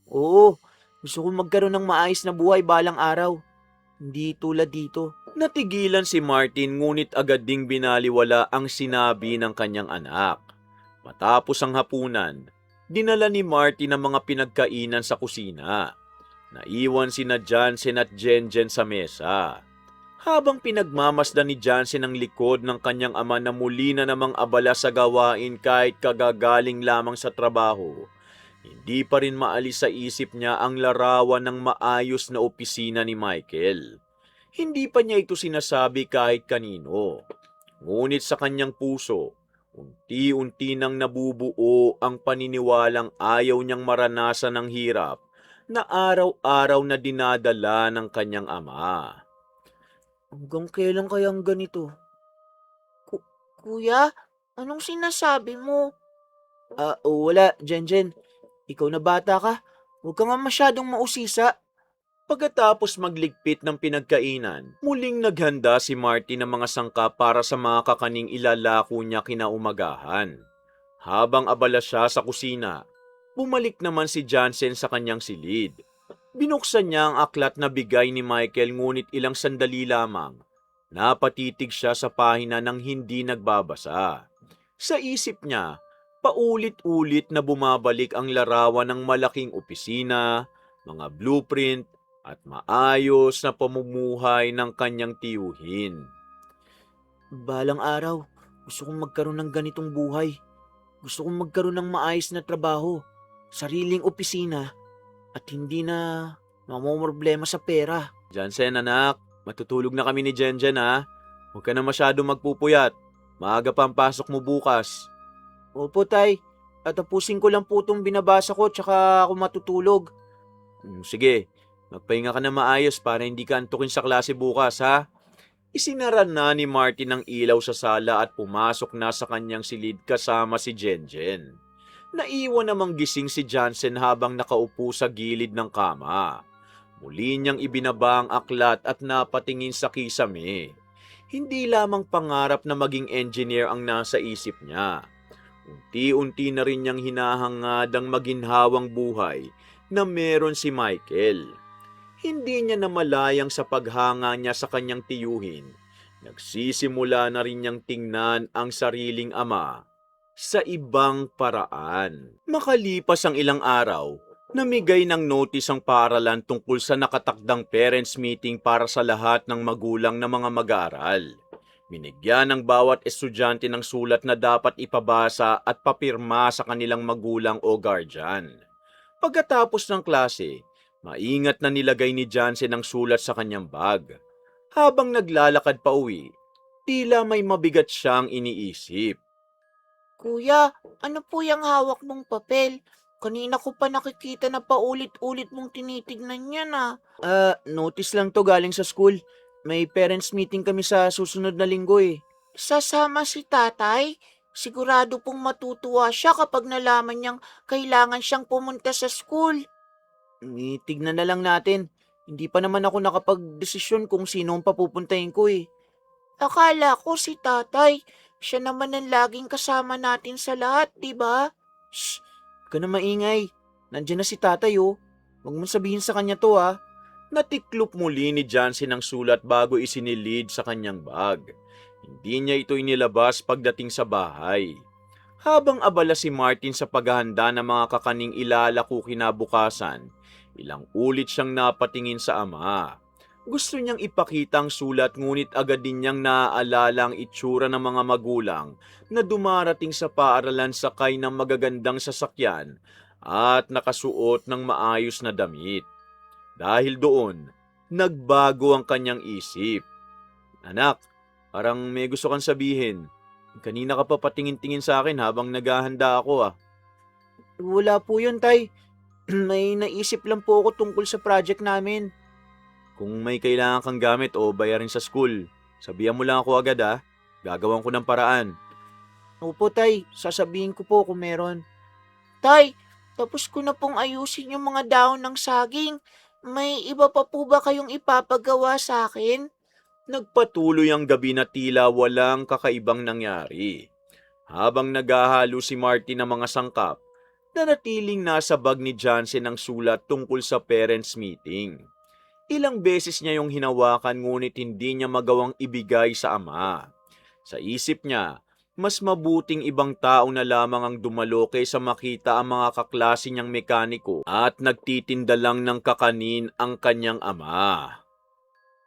Oo, gusto kong magkaroon ng maayos na buhay balang araw. Hindi tulad dito. Natigilan si Martin ngunit agad ding binaliwala ang sinabi ng kanyang anak. Matapos ang hapunan, dinala ni Martin ang mga pinagkainan sa kusina. Naiwan sina Jansen at Jenjen sa mesa. Habang pinagmamasdan ni Jansen ang likod ng kanyang ama na muli na namang abala sa gawain kahit kagagaling lamang sa trabaho, hindi pa rin maalis sa isip niya ang larawan ng maayos na opisina ni Michael. Hindi pa niya ito sinasabi kahit kanino. Ngunit sa kanyang puso, unti-unti nang nabubuo ang paniniwalang ayaw niyang maranasan ng hirap na araw-araw na dinadala ng kanyang ama. Hanggang kailan kayang ganito? Kuya, anong sinasabi mo? Wala, Jenjen. Ikaw na bata ka. Huwag ka nga masyadong mausisa. Pagkatapos magligpit ng pinagkainan, muling naghanda si Martin ng mga sangkap para sa mga kakaning ilalako niya kinaumagahan. Habang abala siya sa kusina, bumalik naman si Jansen sa kanyang silid. Binuksan niya ang aklat na bigay ni Michael ngunit ilang sandali lamang. Napatitig siya sa pahina ng hindi nagbabasa. Sa isip niya, paulit-ulit na bumabalik ang larawan ng malaking opisina, mga blueprint, at maayos na pamumuhay ng kanyang tiyuhin. Balang araw, gusto kong magkaroon ng ganitong buhay. Gusto kong magkaroon ng maayos na trabaho, sariling opisina, at hindi na mamomroblema sa pera. Jansen anak, matutulog na kami ni Jenjen ha. Huwag ka na masyado magpupuyat. Maaga pa ang pasok mo bukas. Opo, tay. Tatapusin ko lang po itong binabasa ko tsaka ako matutulog. Sige, magpahinga ka na maayos para hindi ka antukin sa klase bukas ha. Isinara na ni Martin ang ilaw sa sala at pumasok na sa kanyang silid kasama si Jenjen. Naiwan namang gising si Jansen habang nakaupo sa gilid ng kama. Muli niyang ibinaba ang aklat at napatingin sa kisame. Hindi lamang pangarap na maging engineer ang nasa isip niya. Unti-unti na rin niyang hinahangad ang maginhawang buhay na meron si Michael. Hindi niya namalayang sa paghanga niya sa kanyang tiyuhin. Nagsisimula na rin niyang tingnan ang sariling ama sa ibang paraan. Makalipas ang ilang araw, namigay ng notice ang paaralan tungkol sa nakatakdang parents meeting para sa lahat ng magulang ng mga mag-aaral. Binigyan ng bawat estudyante ng sulat na dapat ipabasa at papirma sa kanilang magulang o guardian. Pagkatapos ng klase, maingat na nilagay ni Jansen ang sulat sa kanyang bag. Habang naglalakad pa uwi, tila may mabigat siyang iniisip. Kuya, ano po yung hawak mong papel? Kanina ko pa nakikita na paulit-ulit mong tinitignan yan notice lang to galing sa school. May parents meeting kami sa susunod na linggo eh. Sasama si tatay? Sigurado pong matutuwa siya kapag nalaman niyang kailangan siyang pumunta sa school. Tignan na lang natin. Hindi pa naman ako nakapag-desisyon kung sino ang papupuntahin ko eh. Akala ko si tatay. Siya naman ang laging kasama natin sa lahat, di ba? Shh! Huwag ka na maingay. Nandiyan na si tatay oh. Huwag mong sabihin sa kanya to ah. Natiklop muli ni Jansen ang sulat bago isinilid sa kanyang bag. Hindi niya ito inilabas pagdating sa bahay. Habang abala si Martin sa paghahanda ng mga kakaning ilalako kinabukasan, ilang ulit siyang napatingin sa ama. Gusto niyang ipakita ang sulat ngunit agad din niyang naaalala ang itsura ng mga magulang na dumarating sa paaralan sakay ng magagandang sasakyan at nakasuot ng maayos na damit. Dahil doon, nagbago ang kanyang isip. Anak, parang may gusto kang sabihin. Kanina ka pa patingin-tingin sa akin habang naghahanda ako ah. Wala po yun, tay. May naisip lang po ako tungkol sa project namin. Kung may kailangan kang gamit o bayarin sa school, sabihan mo lang ako agad ha. Gagawan ko ng paraan. Opo, Tay. Sasabihin ko po kung meron. Tay, tapos ko na pong ayusin yung mga dahon ng saging. May iba pa po ba kayong ipapagawa sa akin? Nagpatuloy ang gabi na tila walang kakaibang nangyari. Habang naghahalo si Martin ng mga sangkap, nanatiling nasa bag ni Johnson ang sulat tungkol sa parents meeting. Ilang beses niya yung hinawakan ngunit hindi niya magawang ibigay sa ama. Sa isip niya, mas mabuting ibang tao na lamang ang dumalo kaysa makita ang mga kaklase niyang mekaniko at nagtitinda lang ng kakanin ang kanyang ama.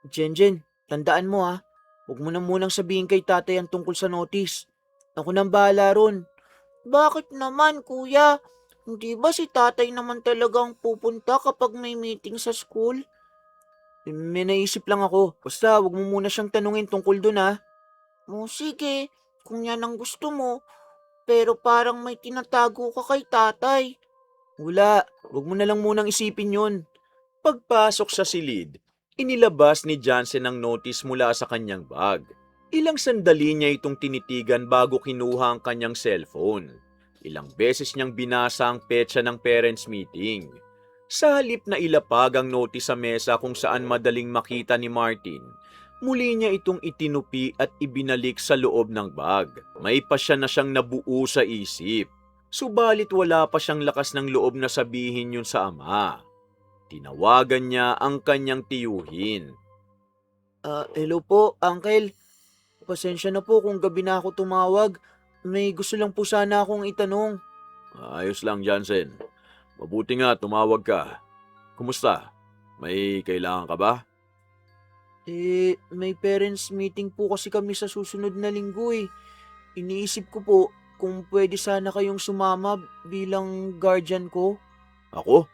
Jenjen, tandaan mo ha. Huwag mo na munang sabihin kay tatay ang tungkol sa notice. Ako nang bahala ron. Bakit naman, kuya? Hindi ba si tatay naman talagang pupunta kapag may meeting sa school? May naisip lang ako. Basta huwag mo muna siyang tanungin tungkol dun ha. O sige, kung yan ang gusto mo. Pero parang may tinatago ka kay tatay. Wala, huwag mo na lang munang isipin yun. Pagpasok sa silid, inilabas ni Johnson ang notice mula sa kanyang bag. Ilang sandali niya itong tinitigan bago kinuha ang kanyang cellphone. Ilang beses niyang binasa ang petsa ng parents meeting. Sa halip na ilapag ang notice sa mesa kung saan madaling makita ni Martin, muli niya itong itinupi at ibinalik sa loob ng bag. May pasya na siyang nabuo sa isip. Subalit wala pa siyang lakas ng loob na sabihin yun sa ama. Tinawagan niya ang kanyang tiyuhin. Hello po, uncle. Pasensya na po kung gabi na ako tumawag. May gusto lang po sana akong itanong. Ayos lang, Johnson. Mabuti nga tumawag ka. Kumusta? May kailangan ka ba? May parents meeting po kasi kami sa susunod na linggo eh. Iniisip ko po kung pwede sana kayong sumama bilang guardian ko. Ako?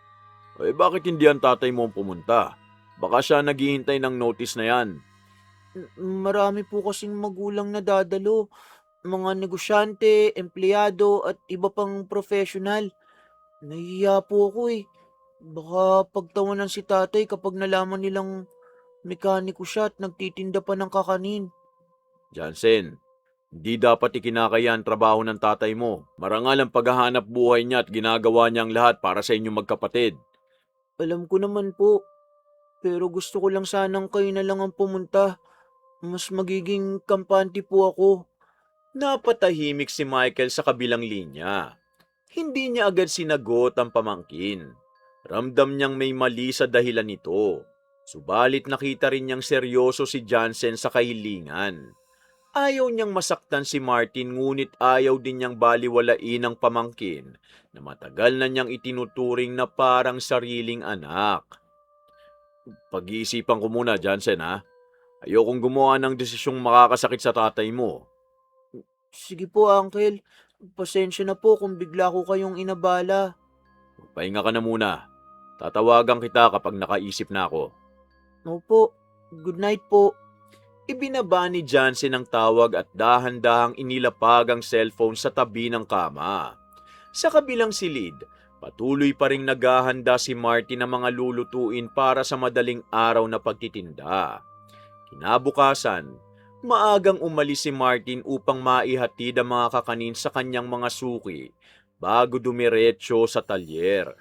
Bakit hindi ang tatay mo pumunta? Baka siya naghihintay ng notice na yan. Marami po kasing magulang na dadalo. Mga negosyante, empleyado at iba pang professional. Nahihiya po ako eh. Baka pagtawanan si tatay kapag nalaman nilang mekaniko siya at nagtitinda pa ng kakanin. Johnson, hindi dapat ikinakaya ang trabaho ng tatay mo. Marangal ang paghahanap buhay niya at ginagawa niya ang lahat para sa inyong magkapatid. Alam ko naman po, pero gusto ko lang sanang kayo na lang ang pumunta. Mas magiging kampante po ako. Napatahimik si Michael sa kabilang linya. Hindi niya agad sinagot ang pamangkin. Ramdam niyang may mali sa dahilan nito. Subalit nakita rin niyang seryoso si Johnson sa kahilingan. Ayaw niyang masaktan si Martin ngunit ayaw din niyang baliwalain ang pamangkin na matagal na niyang itinuturing na parang sariling anak. Pag-iisipan ko muna, Johnson ha. Ayokong gumawa ng desisyong makakasakit sa tatay mo. Sige po, uncle. Pasensya na po kung bigla ko kayong inabala. Pahinga ka na muna. Tatawagan kita kapag nakaisip na ako. Opo, good night po. Ibinaba ni Johnson ang tawag at dahan-dahang inilapag ang cellphone sa tabi ng kama. Sa kabilang silid, patuloy pa ring naghahanda si Martin ng mga lulutuin para sa madaling araw na pagtitinda. Kinabukasan, maagang umalis si Martin upang maihatid ang mga kakanin sa kanyang mga suki bago dumiretso sa talyer.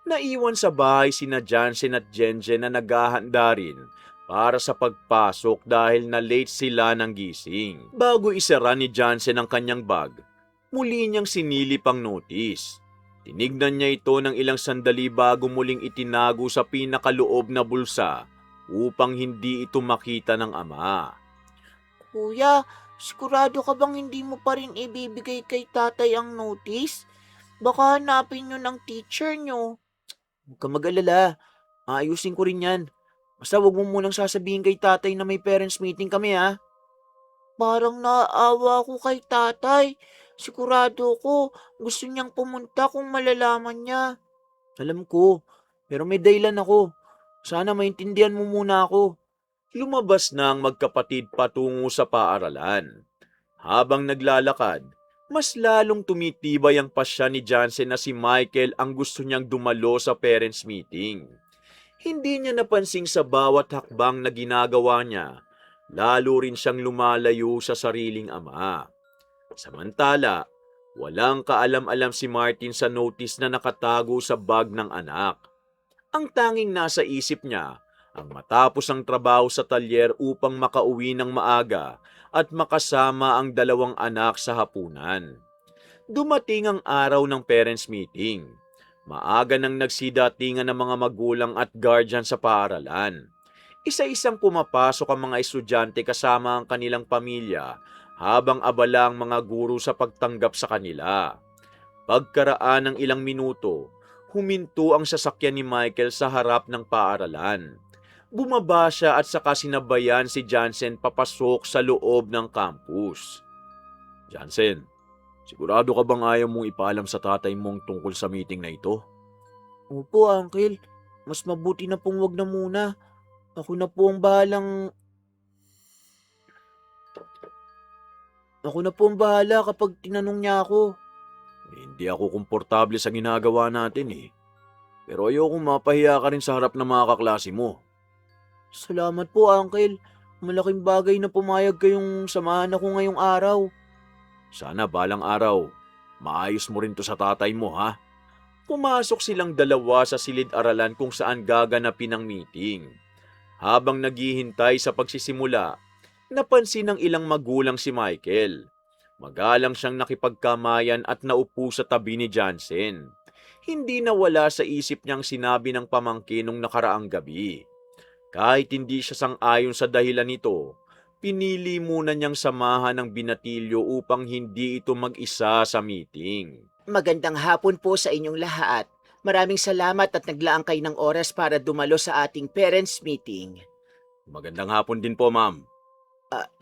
Naiwan sa bahay sina Jansen at Jenjen na naghahanda rin para sa pagpasok dahil na late sila ng gising. Bago isara ni Jansen ang kanyang bag, muli niyang sinilip ang notice. Tinignan niya ito ng ilang sandali bago muling itinago sa pinakaloob na bulsa upang hindi ito makita ng ama. Kuya, sigurado ka bang hindi mo pa rin ibibigay kay tatay ang notice? Baka hanapin nyo ng teacher nyo. Huwag ka mag-alala. Ayusin ko rin yan. Basta huwag mo munang sasabihin kay tatay na may parents meeting kami ha. Parang naaawa ko kay tatay. Sigurado ko gusto niyang pumunta kung malalaman niya. Alam ko, pero may dahilan ako. Sana maintindihan mo muna ako. Lumabas na ang magkapatid patungo sa paaralan. Habang naglalakad, mas lalong tumitibay ang pasya ni Jansen na si Michael ang gusto niyang dumalo sa parents meeting. Hindi niya napansing sa bawat hakbang na ginagawa niya, lalo rin siyang lumalayo sa sariling ama. Samantala, walang kaalam-alam si Martin sa notice na nakatago sa bag ng anak. Ang tanging nasa isip niya, ang matapos ang trabaho sa talyer upang makauwi ng maaga at makasama ang dalawang anak sa hapunan. Dumating ang araw ng parents meeting. Maaga nang nagsidatingan ng mga magulang at guardian sa paaralan. Isa-isang pumapasok ang mga estudyante kasama ang kanilang pamilya habang abala ang mga guro sa pagtanggap sa kanila. Pagkaraan ng ilang minuto, huminto ang sasakyan ni Michael sa harap ng paaralan. Bumaba siya at saka sinabayan si Jansen papasok sa loob ng campus. Jansen, sigurado ka bang ayaw mong ipaalam sa tatay mong tungkol sa meeting na ito? Opo, Uncle. Mas mabuti na pong wag na muna. Ako na po ang bahalang... Ako na po ang bahala kapag tinanong niya ako. Hindi ako komportable sa ginagawa natin eh. Pero ayokong mapahiya ka rin sa harap ng mga kaklase mo. Salamat po, Uncle. Malaking bagay na pumayag kayong samahan ako ngayong araw. Sana balang araw, maayos mo rin to sa tatay mo ha. Pumasok silang dalawa sa silid-aralan kung saan gaganapin ang meeting. Habang naghihintay sa pagsisimula, napansin ng ilang magulang si Michael. Magalang siyang nakipagkamayan at naupo sa tabi ni Jansen. Hindi nawala sa isip niyang sinabi ng pamangkin nung nakaraang gabi. Kahit hindi siya sang-ayon sa dahilan nito, pinili muna niyang samahan ng binatilyo upang hindi ito mag-isa sa meeting. Magandang hapon po sa inyong lahat. Maraming salamat at naglaang kayo ng oras para dumalo sa ating parents meeting. Magandang hapon din po, ma'am.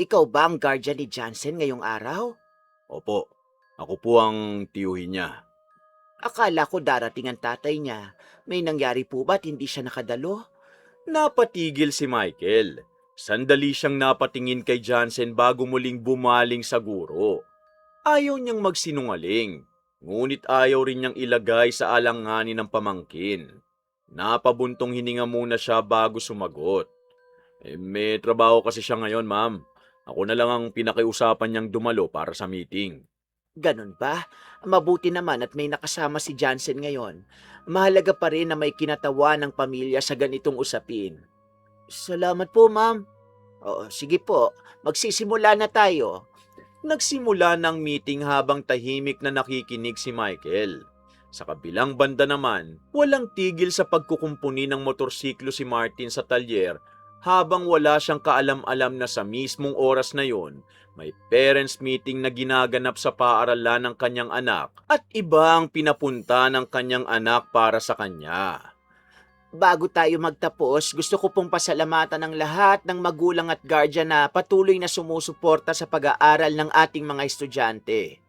Ikaw ba ang guardian ni Jansen ngayong araw? Opo, ako po ang tiyuhin niya. Akala ko darating ang tatay niya. May nangyari po ba't hindi siya nakadalo? Napatigil si Michael. Sandali siyang napatingin kay Jansen bago muling bumaling sa guro. Ayaw niyang magsinungaling, ngunit ayaw rin niyang ilagay sa alanganin ng pamangkin. Napabuntong hininga muna siya bago sumagot. May trabaho kasi siya ngayon, ma'am. Ako na lang ang pinakiusapan niyang dumalo para sa meeting. Ganun ba? Mabuti naman at may nakasama si Jansen ngayon. Mahalaga pa rin na may kinatawa ng pamilya sa ganitong usapin. Salamat po, ma'am. Oo, sige po. Magsisimula na tayo. Nagsimula ng meeting habang tahimik na nakikinig si Michael. Sa kabilang banda naman, walang tigil sa pagkukumpuni ng motorsiklo si Martin sa talyer habang wala siyang kaalam-alam na sa mismong oras na yon, may parents meeting na ginaganap sa paaralan ng kanyang anak at iba ang pinapunta ng kanyang anak para sa kanya. Bago tayo magtapos, gusto ko pong pasalamatan ng lahat ng magulang at guardian na patuloy na sumusuporta sa pag-aaral ng ating mga estudyante.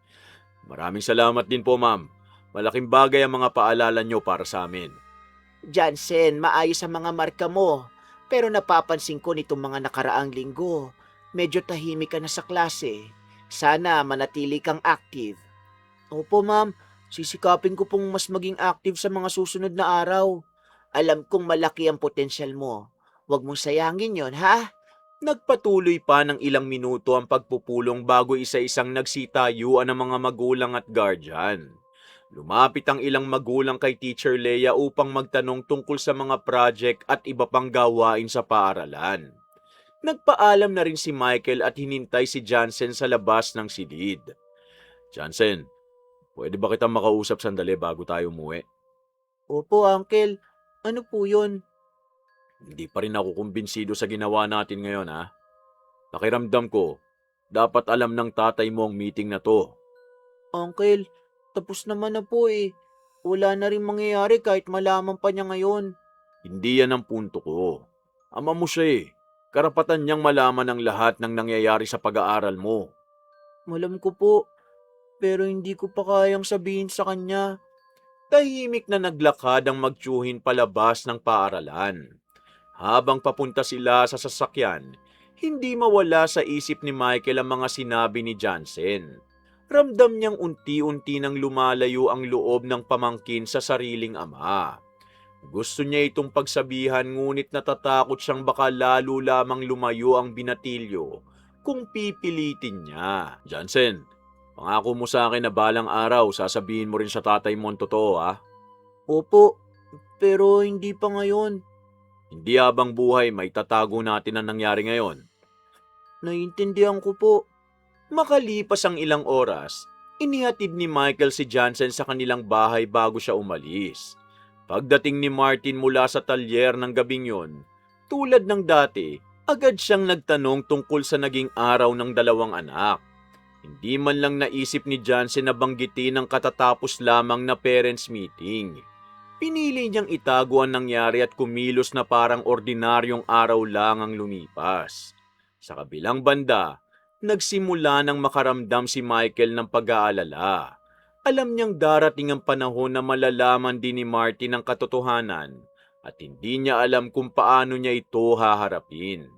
Maraming salamat din po, ma'am. Malaking bagay ang mga paalala nyo para sa amin. Jansen, maayos ang mga marka mo. Pero napapansin ko nitong mga nakaraang linggo, medyo tahimik ka na sa klase. Sana manatili kang active. Opo, ma'am. Sisikapin ko pong mas maging active sa mga susunod na araw. Alam kong malaki ang potensyal mo. Huwag mong sayangin yon, ha? Nagpatuloy pa ng ilang minuto ang pagpupulong bago isa-isang nagsitayuan ng mga magulang at guardian. Lumapit ang ilang magulang kay Teacher Leia upang magtanong tungkol sa mga project at iba pang gawain sa paaralan. Nagpaalam na rin si Michael at hinintay si Jansen sa labas ng silid. Jansen, pwede ba kitang makausap sandali bago tayo umuwi? Opo, Uncle. Ano po yun? Hindi pa rin ako kumbinsido sa ginawa natin ngayon ha. Pakiramdam ko, dapat alam ng tatay mo ang meeting na to. Uncle, tapos naman na po eh. Wala na rin mangyayari kahit malaman pa niya ngayon. Hindi yan ang punto ko. Ama mo siya eh. Karapatan niyang malaman ang lahat ng nangyayari sa pag-aaral mo. Malam ko po, pero hindi ko pa kayang sabihin sa kanya. Tahimik na naglakad ang magtiyuhin palabas ng paaralan. Habang papunta sila sa sasakyan, hindi mawala sa isip ni Michael ang mga sinabi ni Jansen. Ramdam niyang unti-unti nang lumalayo ang loob ng pamangkin sa sariling ama. Gusto niya itong pagsabihan ngunit natatakot siyang baka lalo lamang lumayo ang binatilyo kung pipilitin niya. Jansen, pangako mo sa akin na balang araw sasabihin mo rin sa tatay mo ang totoo, ha? Opo, pero hindi pa ngayon. Hindi habang buhay may tatago natin ang nangyari ngayon. Naiintindihan ko po. Makalipas ang ilang oras, inihatid ni Michael si Jansen sa kanilang bahay bago siya umalis. Pagdating ni Martin mula sa talyer ng gabing yon, tulad ng dati, agad siyang nagtanong tungkol sa naging araw ng dalawang anak. Hindi man lang naisip ni Jansen na banggitin ang katatapos lamang na parents meeting. Pinili niyang itago ang nangyari at kumilos na parang ordinaryong araw lang ang lumipas. Sa kabilang banda, nagsimula nang makaramdam si Michael ng pag-aalala. Alam niyang darating ang panahon na malalaman din ni Martin ang katotohanan at hindi niya alam kung paano niya ito haharapin.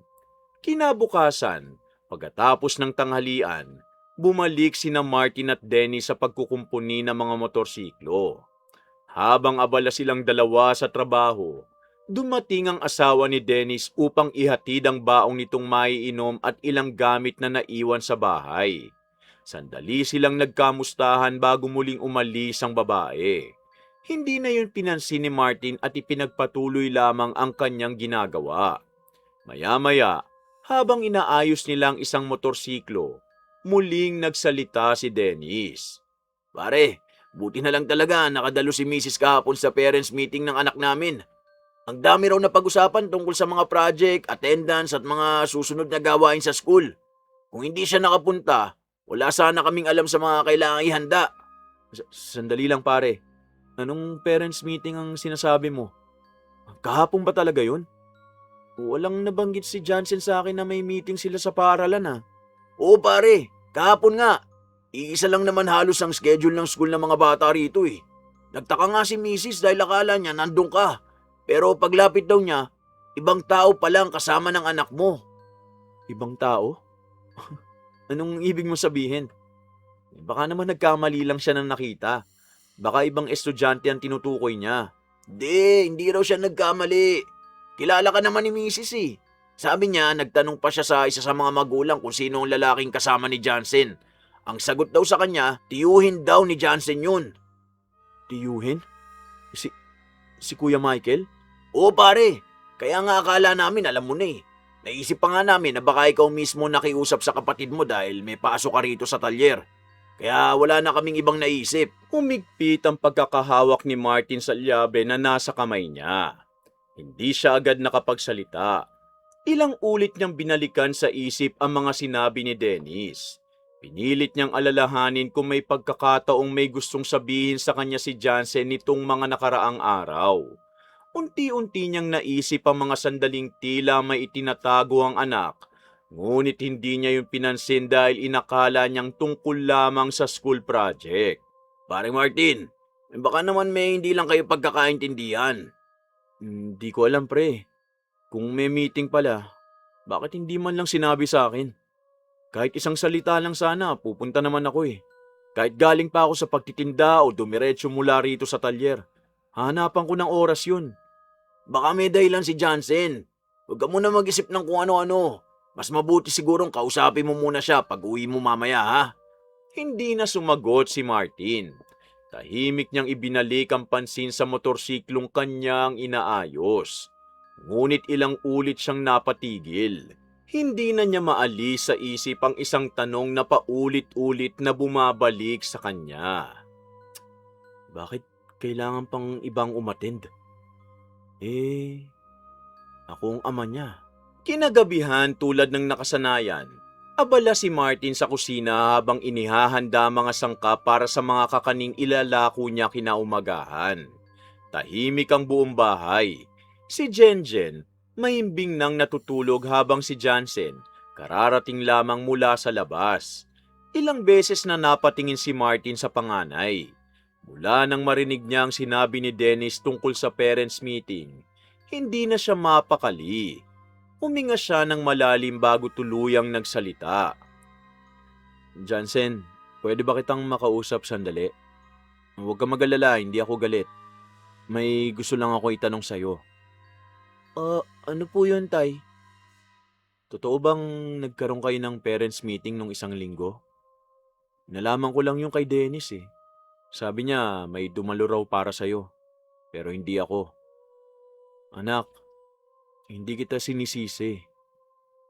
Kinabukasan, pagkatapos ng tanghalian, bumalik sina Martin at Dennis sa pagkukumpuni ng mga motorsiklo. Habang abala silang dalawa sa trabaho, dumating ang asawa ni Dennis upang ihatid ang baong nitong maiinom at ilang gamit na naiwan sa bahay. Sandali silang nagkamustahan bago muling umalis ang babae. Hindi na yun pinansin ni Martin at ipinagpatuloy lamang ang kanyang ginagawa. Maya-maya, habang inaayos nila ang isang motorsiklo, muling nagsalita si Dennis. Pare, buti na lang talaga nakadalo si Mrs. kahapon sa parents meeting ng anak namin. Ang dami raw na pag-usapan tungkol sa mga project, attendance at mga susunod na gawain sa school. Kung hindi siya nakapunta, wala sana kaming alam sa mga kailangang ihanda. Sandali lang pare. Anong parents meeting ang sinasabi mo? Kahapon ba talaga yun? Walang nabanggit si Jansen sa akin na may meeting sila sa paaralan ah. Oo pare, kahapon nga. Iisa lang naman halos ang schedule ng school ng mga bata rito eh. Nagtaka nga si Mrs. dahil akala niya nandun ka. Pero paglapit daw niya, ibang tao pala ang kasama ng anak mo. Ibang tao? Anong ibig mo sabihin? Baka naman nagkamali lang siya ng nakita. Baka ibang estudyante ang tinutukoy niya. Hindi raw siya nagkamali. Kilala ka naman ni Mrs. eh. Sabi niya, nagtanong pa siya sa isa sa mga magulang kung sino ang lalaking kasama ni Jansen. Ang sagot daw sa kanya, tiyuhin daw ni Jansen yun. Tiyuhin? Si Kuya Michael? Oo pare, kaya nga akala namin alam mo na eh. Naisip pa nga namin na baka ikaw mismo nakiusap sa kapatid mo dahil may pasok ka rito sa talyer. Kaya wala na kaming ibang naisip. Humigpit ang pagkakahawak ni Martin sa llave na nasa kamay niya. Hindi siya agad nakapagsalita. Ilang ulit niyang binalikan sa isip ang mga sinabi ni Dennis. Pinilit niyang alalahanin kung may pagkakataong may gustong sabihin sa kanya si Jansen nitong mga nakaraang araw. Unti-unti niyang naisip ang mga sandaling tila may itinatago ang anak, ngunit hindi niya yung pinansin dahil inakala niyang tungkol lamang sa school project. Pare Martin, baka naman may hindi lang kayo pagkakaintindihan. Hindi ko alam pre. Kung may meeting pala, bakit hindi man lang sinabi sa akin? Kahit isang salita lang sana, pupunta naman ako eh. Kahit galing pa ako sa pagtitinda o dumiretso mula rito sa talyer, hahanapan ko ng oras yun. Baka may dahilan si Jansen. Huwag ka muna mag-isip ng kung ano-ano. Mas mabuti sigurong kausapin mo muna siya pag uwi mo mamaya ha. Hindi na sumagot si Martin. Tahimik niyang ibinalik ang pansin sa motorsiklong kanyang inaayos. Ngunit ilang ulit siyang napatigil. Hindi na niya maalis sa isip ang isang tanong na paulit-ulit na bumabalik sa kanya. Bakit kailangan pang ibang umattend? Ako ang ama niya. Kinagabihan tulad ng nakasanayan, abala si Martin sa kusina habang inihahanda mga sangkap para sa mga kakaning ilalako niya kinaumagahan. Tahimik ang buong bahay. Si Jenjen, mahimbing nang natutulog habang si Jansen, kararating lamang mula sa labas. Ilang beses na napatingin si Martin sa panganay. Mula nang marinig niya ang sinabi ni Dennis tungkol sa parents meeting, hindi na siya mapakali. Huminga siya ng malalim bago tuluyang nagsalita. Jansen, pwede ba kitang makausap sandali? Huwag ka magalala, hindi ako galit. May gusto lang ako itanong sa'yo. Ano po yun, Tay? Totoo bang nagkaroon kayo ng parents meeting nung isang linggo? Nalaman ko lang yung kay Dennis eh. Sabi niya may dumalo raw para sa'yo, pero hindi ako. Anak, hindi kita sinisisi.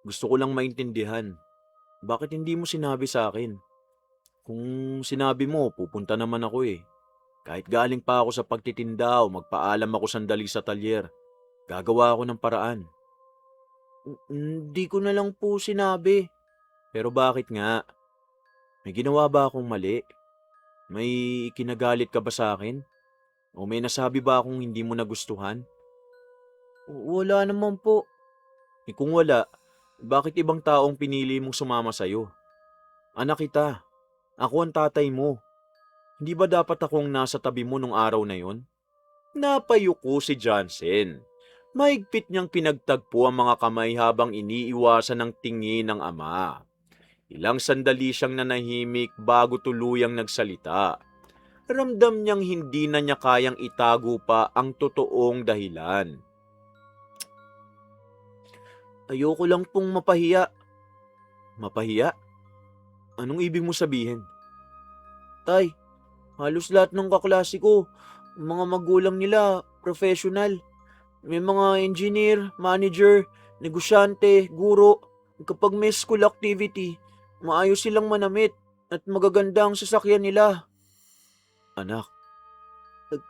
Gusto ko lang maintindihan. Bakit hindi mo sinabi sa akin? Kung sinabi mo, pupunta naman ako eh. Kahit galing pa ako sa pagtitinda o magpaalam ako sandali sa talyer, gagawa ako ng paraan. Hindi ko na lang po sinabi. Pero bakit nga? May ginawa ba akong mali? May kinagalit ka ba sa akin? O may nasabi ba akong hindi mo nagustuhan? Wala naman po. Kung wala, bakit ibang taong pinili mong sumama sa'yo? Anak kita. Ako ang tatay mo. Hindi ba dapat akong nasa tabi mo nung araw na yon? Napayuko si Johnson. Mahigpit niyang pinagtagpo ang mga kamay habang iniiwasan ng tingin ng ama. Ilang sandali siyang nanahimik bago tuluyang nagsalita. Ramdam niyang hindi na niya kayang itago pa ang totoong dahilan. Ayoko lang pong mapahiya. Mapahiya? Anong ibig mo sabihin? Tay, halos lahat ng kaklase ko, mga magulang nila, professional. May mga engineer, manager, negosyante, guro. Kapag may school activity, maayos silang manamit at magaganda ang sasakyan nila. Anak,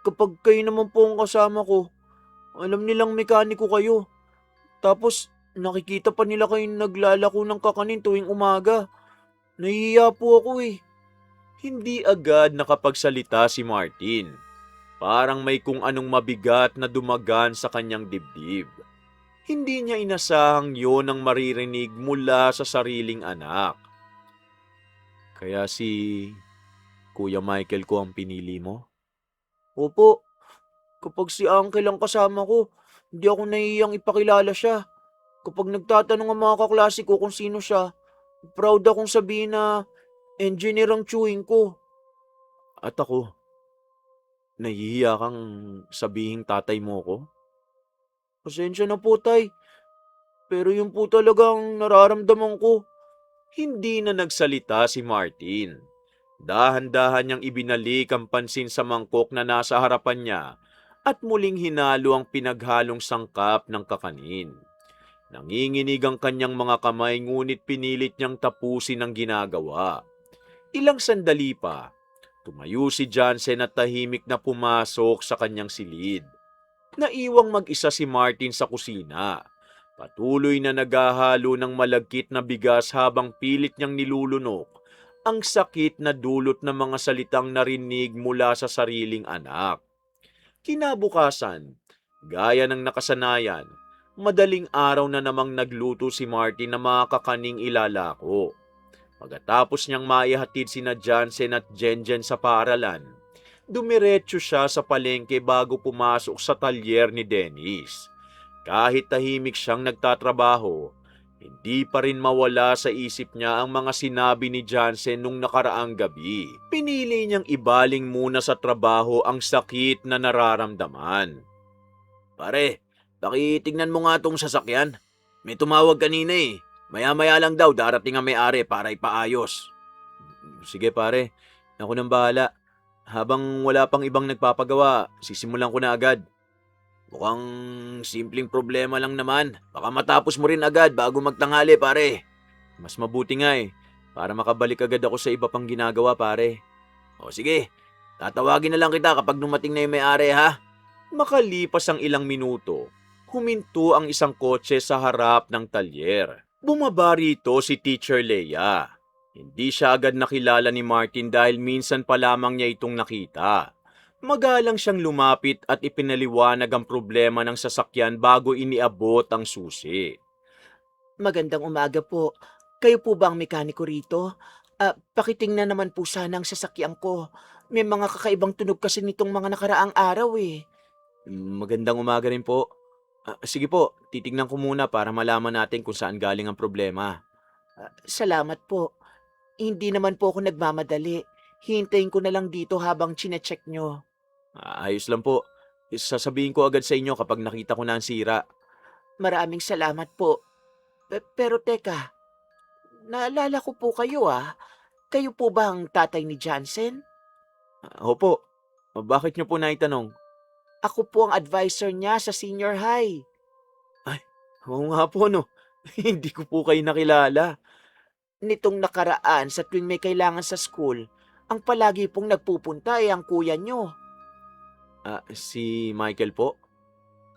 kapag kayo naman po ang kasama ko, alam nilang mekaniko kayo. Tapos nakikita pa nila kayong naglalako ng kakanin tuwing umaga. Nahihiya po ako eh. Hindi agad nakapagsalita si Martin. Parang may kung anong mabigat na dumagan sa kanyang dibdib. Hindi niya inasahang yon ang maririnig mula sa sariling anak. Kaya si Kuya Michael ko ang pinili mo? Opo, kapag si Uncle ang kasama ko, hindi ako nahihiyang ipakilala siya. Kapag nagtatanong ang mga kaklase ko kung sino siya, proud akong sabihin na engineer ang chewing ko. At ako, nahihiya kang sabihing tatay mo ko? Pasensya na po, tay. Pero yun po talagang nararamdaman ko. Hindi na nagsalita si Martin. Dahan-dahan niyang ibinalik ang pansin sa mangkok na nasa harapan niya at muling hinalo ang pinaghalong sangkap ng kakanin. Nanginginig ang kanyang mga kamay ngunit pinilit niyang tapusin ang ginagawa. Ilang sandali pa, tumayo si Johnson at tahimik na pumasok sa kanyang silid. Naiwang mag-isa si Martin sa kusina. Patuloy na naghahalo ng malagkit na bigas habang pilit niyang nilulunok ang sakit na dulot ng mga salitang narinig mula sa sariling anak. Kinabukasan, gaya ng nakasanayan, madaling araw na namang nagluto si Martin ng mga kakaning ilalako. Pagkatapos niyang maihatid sina Jansen at Jenjen sa paaralan, dumiretso siya sa palengke bago pumasok sa talyer ni Dennis. Kahit tahimik siyang nagtatrabaho, hindi pa rin mawala sa isip niya ang mga sinabi ni Jansen nung nakaraang gabi. Pinili niyang ibaling muna sa trabaho ang sakit na nararamdaman. Pare, pakitignan mo nga tong sasakyan. May tumawag kanina eh. Maya-maya lang daw darating ang may-ari para ipaayos. Sige pare, ako nang bahala. Habang wala pang ibang nagpapagawa, sisimulan ko na agad. Mukhang simpleng problema lang naman. Baka matapos mo rin agad bago magtanghali, pare. Mas mabuti nga eh, para makabalik agad ako sa iba pang ginagawa, pare. O sige, tatawagin na lang kita kapag dumating na yung may-ari, ha? Makalipas ang ilang minuto, huminto ang isang kotse sa harap ng talyer. Bumaba rito si Teacher Leia. Hindi siya agad nakilala ni Martin dahil minsan pa lamang niya itong nakita. Magalang siyang lumapit at ipinaliwanag ang problema ng sasakyan bago iniabot ang susi. Magandang umaga po. Kayo po ba ang mekaniko rito? Pakitingnan naman po sana ang sasakyan ko. May mga kakaibang tunog kasi nitong mga nakaraang araw eh. Magandang umaga rin po. Sige po, titignan ko muna para malaman natin kung saan galing ang problema. Salamat po. Hindi naman po ako nagmamadali. Hintayin ko na lang dito habang chinecheck nyo. Ayos lang po. Sasabihin ko agad sa inyo kapag nakita ko na ang sira. Maraming salamat po. Pero teka, naalala ko po kayo ah. Kayo po ba ang tatay ni Jansen? Opo, bakit niyo po naitanong? Ako po ang advisor niya sa senior high. Ay, oo nga po no. Hindi ko po kayo nakilala. Nitong nakaraan sa tuwing may kailangan sa school, ang palagi pong nagpupunta ay ang kuya niyo. Si Michael po?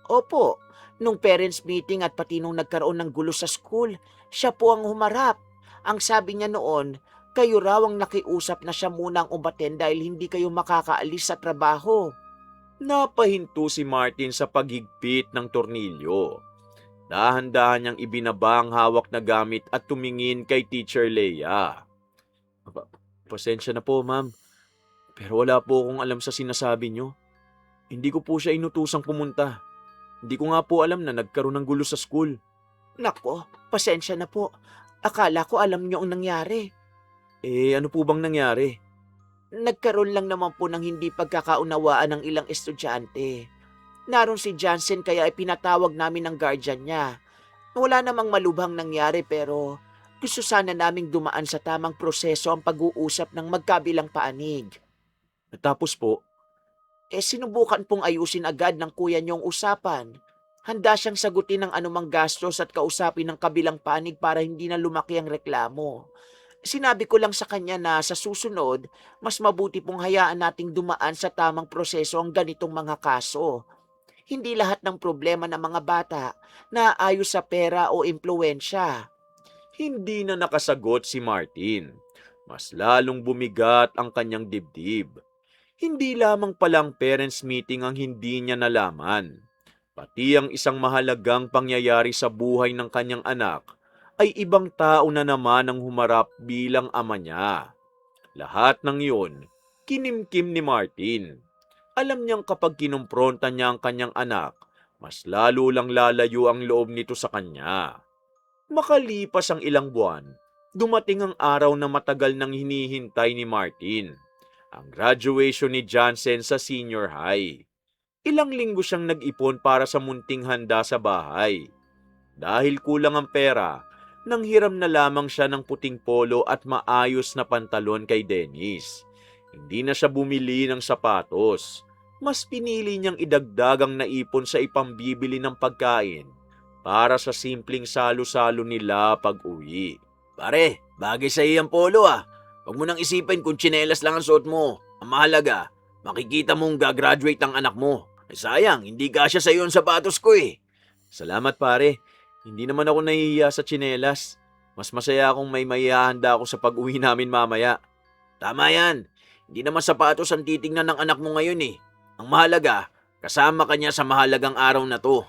Opo, nung parents meeting at pati nung nagkaroon ng gulo sa school, siya po ang humarap. Ang sabi niya noon, kayo raw ang nakiusap na siya muna ang umaten dahil hindi kayo makakaalis sa trabaho. Napahinto si Martin sa paghigpit ng tornilyo. Dahan-dahan niyang ibinaba ang hawak na gamit at tumingin kay Teacher Leia. Pasensya na po, ma'am. Pero wala po akong alam sa sinasabi niyo. Hindi ko po siya inutusang pumunta. Hindi ko nga po alam na nagkaroon ng gulo sa school. Nako, pasensya na po. Akala ko alam niyo ang nangyari. Ano po bang nangyari? Nagkaroon lang naman po ng hindi pagkakaunawaan ng ilang estudyante. Naroon si Jansen kaya ipinatawag namin ng guardian niya. Wala namang malubhang nangyari pero gusto sana naming dumaan sa tamang proseso ang pag-uusap ng magkabilang paanig. Tapos po, Sinubukan pong ayusin agad ng kuya niyong usapan. Handa siyang sagutin ng anumang gastos at kausapin ng kabilang panig para hindi na lumaki ang reklamo. Sinabi ko lang sa kanya na sa susunod, mas mabuti pong hayaan nating dumaan sa tamang proseso ang ganitong mga kaso. Hindi lahat ng problema ng mga bata na ayos sa pera o impluensya. hindi na nakasagot si Martin. Mas lalong bumigat ang kanyang dibdib. Hindi lamang palang parents meeting ang hindi niya nalaman. Pati ang isang mahalagang pangyayari sa buhay ng kanyang anak ay ibang tao na naman ang humarap bilang ama niya. Lahat ng iyon, kinimkim ni Martin. Alam niyang kapag kinumpronta niya ang kanyang anak, mas lalo lang lalayo ang loob nito sa kanya. Makalipas ang ilang buwan, dumating ang araw na matagal nang hinihintay ni Martin. Ang graduation ni Jansen sa senior high. Ilang linggo siyang nag-ipon para sa munting handa sa bahay. Dahil kulang ang pera, nanghiram na lamang siya ng puting polo at maayos na pantalon kay Dennis. Hindi na siya bumili ng sapatos. Mas pinili niyang idagdag ang naipon sa ipambibili ng pagkain para sa simpleng salo-salo nila pag-uwi. Pare, bagay sa iyang polo ah. Huwag mo nang isipin kung tsinelas lang ang suot mo. Ang mahalaga, makikita mong gagraduate ang anak mo. Sayang, hindi kasya sa iyo ang sapatos ko eh. Salamat pare. Hindi naman ako nahihiya sa tsinelas. Mas masaya akong may maihahanda ako sa pag-uwi namin mamaya. Tama yan. Hindi naman sapatos ang titingnan ng anak mo ngayon eh. Ang mahalaga, kasama ka niya sa mahalagang araw na to.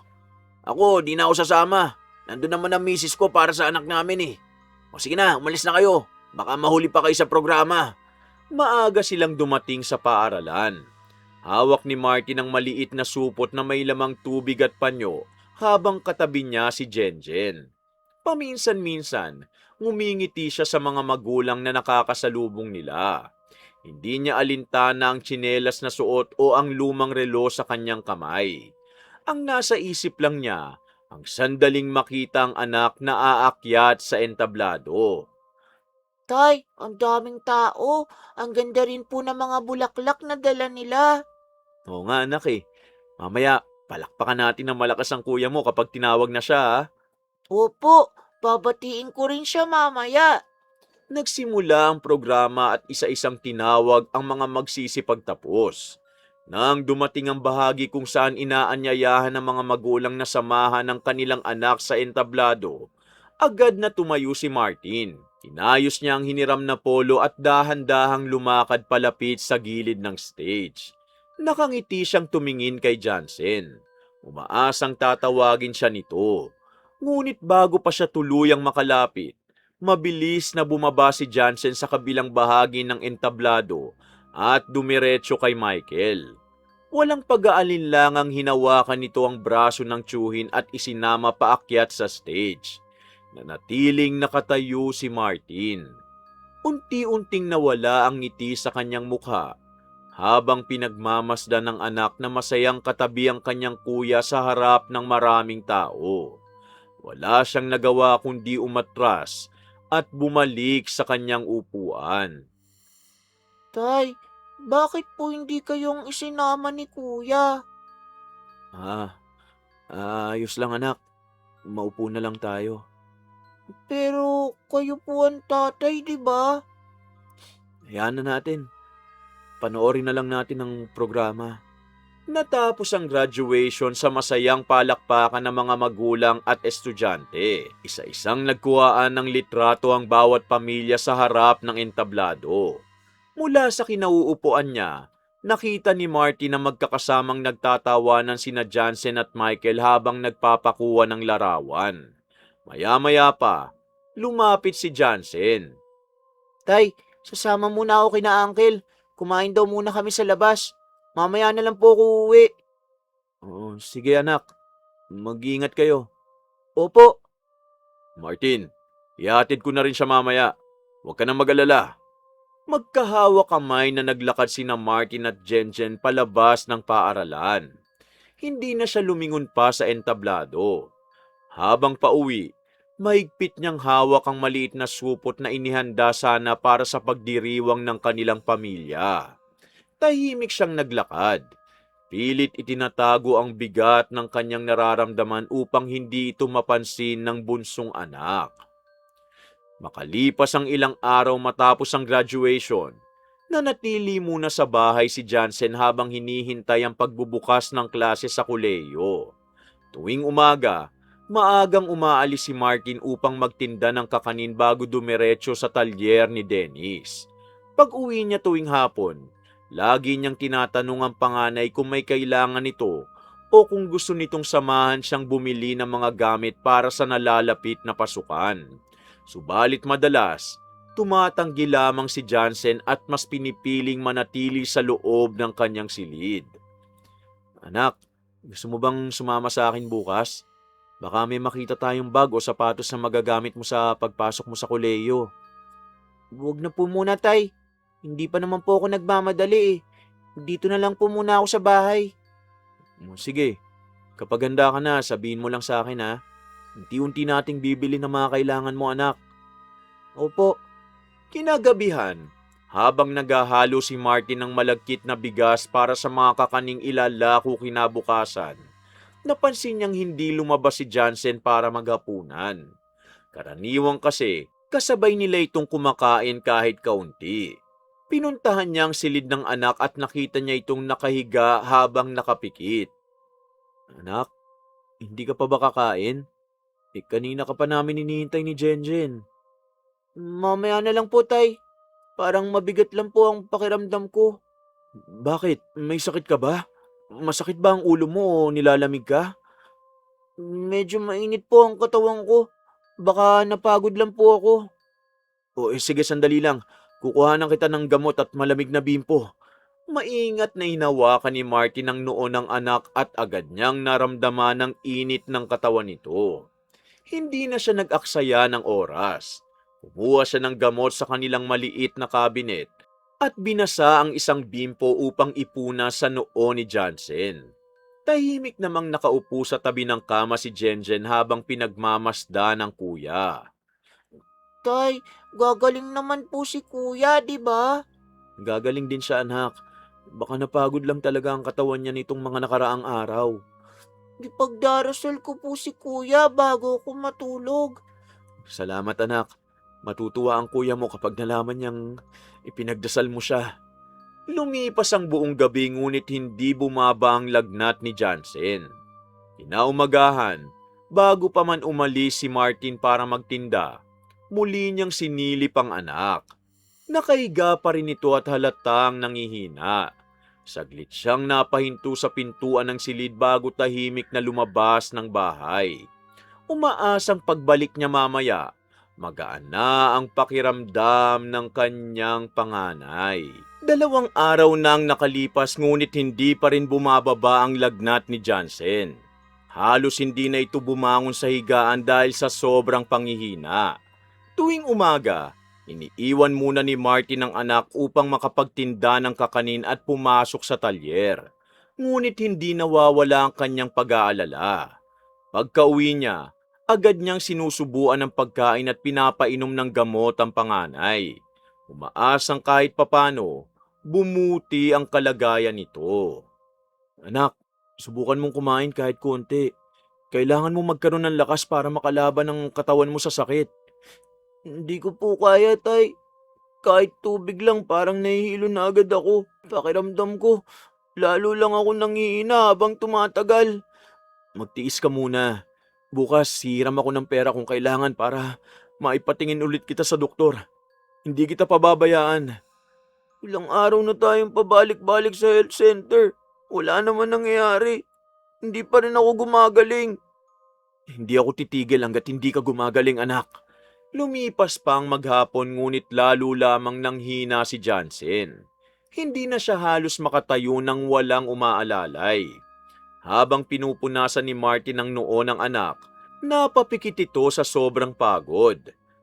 Ako, di na ako sasama. Nandun naman ang misis ko para sa anak namin eh. O sige na, umalis na kayo. Baka mahuli pa kayo sa programa. Maaga silang dumating sa paaralan. Hawak ni Martin ang maliit na supot na may lamang tubig at panyo habang katabi niya si Jenjen. Paminsan-minsan, ngumingiti siya sa mga magulang na nakakasalubong nila. Hindi niya alintana ang tsinelas na suot o ang lumang relo sa kanyang kamay. Ang nasa isip lang niya, ang sandaling makita ang anak na aakyat sa entablado. Tay, ang daming tao. Ang ganda rin po ng mga bulaklak na dala nila. Oo nga anak eh. Mamaya, palakpakan natin ng malakas ang kuya mo kapag tinawag na siya ha. Opo, babatiin ko rin siya mamaya. Nagsimula ang programa at isa-isang tinawag ang mga magsisipagtapos. Nang dumating ang bahagi kung saan inaanyayahan ng mga magulang na samahan ng kanilang anak sa entablado, agad na tumayo si Martin. Inayos niya ang hiniram na polo at dahan-dahang lumakad palapit sa gilid ng stage. Nakangiti siyang tumingin kay Jansen. Umaasang tatawagin siya nito. Ngunit bago pa siya tuluyang makalapit, mabilis na bumaba si Jansen sa kabilang bahagi ng entablado at dumiretso kay Michael. Walang pag-aalinlangang hinawakan nito ang braso ng tiyuhin at isinama paakyat sa stage. Nanatiling nakatayo si Martin. Unti-unting nawala ang ngiti sa kanyang mukha habang pinagmamasdan ng anak na masayang katabi ang kanyang kuya sa harap ng maraming tao. Wala siyang nagawa kundi umatras at bumalik sa kanyang upuan. Tay, bakit po hindi kayong isinama ni kuya? Ah, ayos lang anak. Maupo na lang tayo. Pero kayo po ang tatay, di ba? Hayaan na natin. Panoorin na lang natin ang programa. Natapos ang graduation sa masayang palakpakan ng mga magulang at estudyante. Isa-isang nagkuhaan ng litrato ang bawat pamilya sa harap ng entablado. Mula sa kinauupuan niya, nakita ni Marty na magkakasamang nagtatawanan sina Jansen at Michael habang nagpapakuha ng larawan. Maya-maya pa, lumapit si Jansen. Tay, sasama muna ako kina Uncle. Kumain daw muna kami sa labas. Mamaya na lang po ako uuwi. Oh, sige anak, mag-iingat kayo. Opo. Martin, ihatid ko na rin siya mamaya. Huwag ka nang mag-alala. Magkahawak kamay na naglakad sina Martin at Jenjen palabas ng paaralan. Hindi na siya lumingon pa sa entablado. Habang pauwi, mahigpit niyang hawak ang maliit na supot na inihanda sana para sa pagdiriwang ng kanilang pamilya. Tahimik siyang naglakad. Pilit itinatago ang bigat ng kanyang nararamdaman upang hindi ito mapansin ng bunsong anak. Makalipas ang ilang araw matapos ang graduation, nanatili muna sa bahay si Jansen habang hinihintay ang pagbubukas ng klase sa kolehiyo. Tuwing umaga, maagang umaalis si Martin upang magtinda ng kakanin bago dumiretso sa talyer ni Dennis. Pag-uwi niya tuwing hapon, lagi niyang tinatanong ang panganay kung may kailangan nito o kung gusto nitong samahan siyang bumili ng mga gamit para sa nalalapit na pasukan. Subalit madalas, tumatanggi lamang si Jansen at mas pinipiling manatili sa loob ng kanyang silid. Anak, gusto mo bang sumama sa akin bukas? Baka may makita tayong bag o sapatos na magagamit mo sa pagpasok mo sa kolehiyo. Huwag na po muna, Tay. Hindi pa naman po ako nagmamadali eh. Dito na lang po muna ako sa bahay. Sige, kapag handa ka na, sabihin mo lang sa akin ha. Unti-unti nating bibili ng mga kailangan mo anak. Opo. Kinagabihan, habang naghahalo si Martin ng malagkit na bigas para sa mga kakaning ilalako kinabukasan, napansin niyang hindi lumabas si Jansen para maghapunan. Karaniwang kasi, kasabay nila itong kumakain kahit kaunti. Pinuntahan niya ang silid ng anak at nakita niya itong nakahiga habang nakapikit. Anak, hindi ka pa ba kakain? Kanina ka pa namin hinihintay ni Jenjen. Mamaya na lang po, Tay. Parang mabigat lang po ang pakiramdam ko. Bakit? May sakit ka ba? Masakit ba ang ulo mo o nilalamig ka? Medyo mainit po ang katawan ko. Baka napagod lang po ako. Sige sandali lang. Kukuhanan kita ng gamot at malamig na bimpo. Maingat na hinawakan ni Martin ang noo ng anak at agad niyang naramdaman ang init ng katawan nito. Hindi na siya nag-aksaya ng oras. Kumuha siya ng gamot sa kanilang maliit na kabinet at binasa ang isang bimpo upang ipuna sa noo ni Jansen. Tahimik namang nakaupo sa tabi ng kama si Jenjen habang pinagmamasda ng kuya. Tay, gagaling naman po si Kuya, di ba? Gagaling din siya anak. Baka napagod lang talaga ang katawan niya nitong mga nakaraang araw. Ipagdarasal ko po si Kuya bago ako matulog. Salamat anak. Matutuwa ang kuya mo kapag nalaman niyang ipinagdasal mo siya. Lumipas ang buong gabi ngunit hindi bumaba ang lagnat ni Jansen. Kinaumagahan, bago pa man umalis si Martin para magtinda, muli niyang sinilip ang anak. Nakahiga pa rin ito at halatang nangihina. Saglit siyang napahinto sa pintuan ng silid bago tahimik na lumabas ng bahay. Umaasang pagbalik niya mamaya, magaan na ang pakiramdam ng kanyang panganay. 2 araw nang nakalipas ngunit hindi pa rin bumababa ang lagnat ni Jansen. Halos hindi na ito bumangon sa higaan dahil sa sobrang panghihina. Tuwing umaga, Iniiwan muna ni Martin ang anak upang makapagtinda ng kakanin at pumasok sa talyer. Ngunit hindi nawawala ang kanyang pag-aalala. Pagka-uwi niya, agad niyang sinusubuan ng pagkain at pinapainom ng gamot ang panganay. Umaasang kahit papano, bumuti ang kalagayan nito. Anak, subukan mong kumain kahit konti. Kailangan mo magkaroon ng lakas para makalaban ng katawan mo sa sakit. Hindi ko po kaya, tay. Kahit tubig lang parang nahihilo na agad ako. Pakiramdam ko, lalo lang ako nanghihina habang tumatagal. Magtiis ka muna. Bukas, hiram ako ng pera kung kailangan para maipatingin ulit kita sa doktor. Hindi kita pababayaan. Ilang araw na tayong pabalik-balik sa health center. Wala naman nangyayari. Hindi pa rin ako gumagaling. Hindi ako titigil hanggat hindi ka gumagaling, anak. Lumipas pa ang maghapon ngunit lalo lamang nanghina si Jansen. Hindi na siya halos makatayo nang walang umaalalay. Habang pinupunasan ni Martin ang noo ng anak, napapikit ito sa sobrang pagod.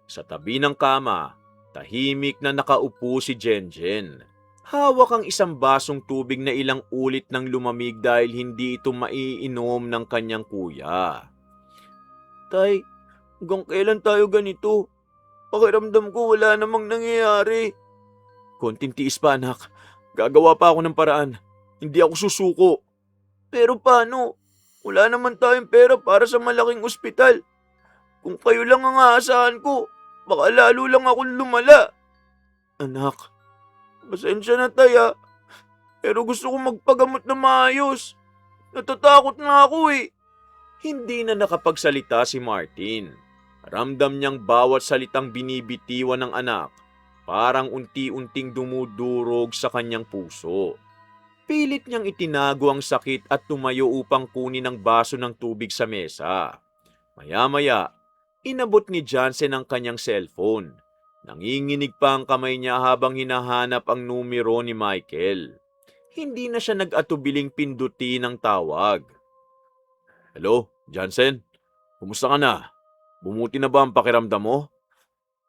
Sa tabi ng kama, tahimik na nakaupo si Jenjen. Hawak ang isang basong tubig na ilang ulit nang lumamig dahil hindi ito maiinom ng kanyang kuya. Tay, hanggang kailan tayo ganito? Pakiramdam ko wala namang nangyayari. Konting tiis pa, anak. Gagawa pa ako ng paraan. Hindi ako susuko. Pero paano? Wala naman tayong pera para sa malaking ospital. Kung kayo lang ang aasahan ko, baka lalo lang akong lumala. Anak, pasensya na taya. Pero gusto ko magpagamot na maayos. Natatakot na ako eh. Hindi na nakapagsalita si Martin. Ramdam niyang bawat salitang binibitiwan ng anak, parang unti-unting dumudurog sa kanyang puso. Pilit niyang itinago ang sakit at tumayo upang kunin ang baso ng tubig sa mesa. Maya-maya, inabot ni Jansen ang kanyang cellphone. Nanginginig pa ang kamay niya habang hinahanap ang numero ni Michael. Hindi na siya nag-atubiling pindutin ang tawag. Hello, Jansen? Kumusta ka na? Bumuti na ba ang pakiramdam mo?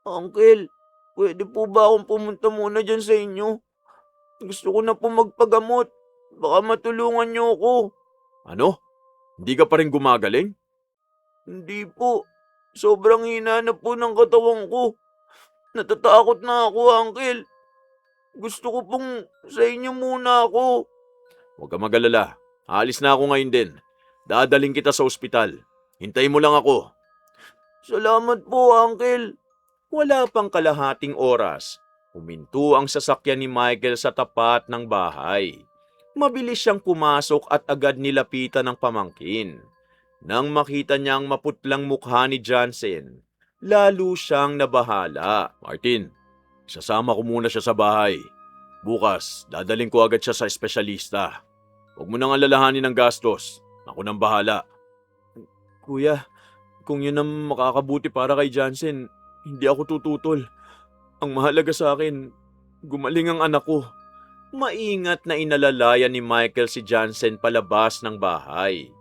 Uncle, pwede po ba akong pumunta muna dyan sa inyo? Gusto ko na po magpagamot. Baka matulungan niyo ako. Ano? Hindi ka pa rin gumagaling? Hindi po. Sobrang hina na po ng katawan ko. Natatakot na ako, Uncle. Gusto ko pong sa inyo muna ako. Huwag ka mag-alala. Aalis na ako ngayon din. Dadaling kita sa ospital. Hintayin mo lang ako. Salamat po, Uncle. Wala pang kalahating oras. Huminto ang sasakyan ni Michael sa tapat ng bahay. Mabilis siyang pumasok at agad nilapitan ng pamangkin. Nang makita niya ang maputlang mukha ni Jansen, lalo siyang nabahala. Martin, sasama ko muna siya sa bahay. Bukas, dadaling ko agad siya sa espesyalista. Huwag mo nang alalahanin ang gastos. Ako nang bahala. Kuya, kung yun ang makakabuti para kay Jansen, hindi ako tututol. Ang mahalaga sa akin, gumaling ang anak ko. Maingat na inalalayan ni Michael si Jansen palabas ng bahay.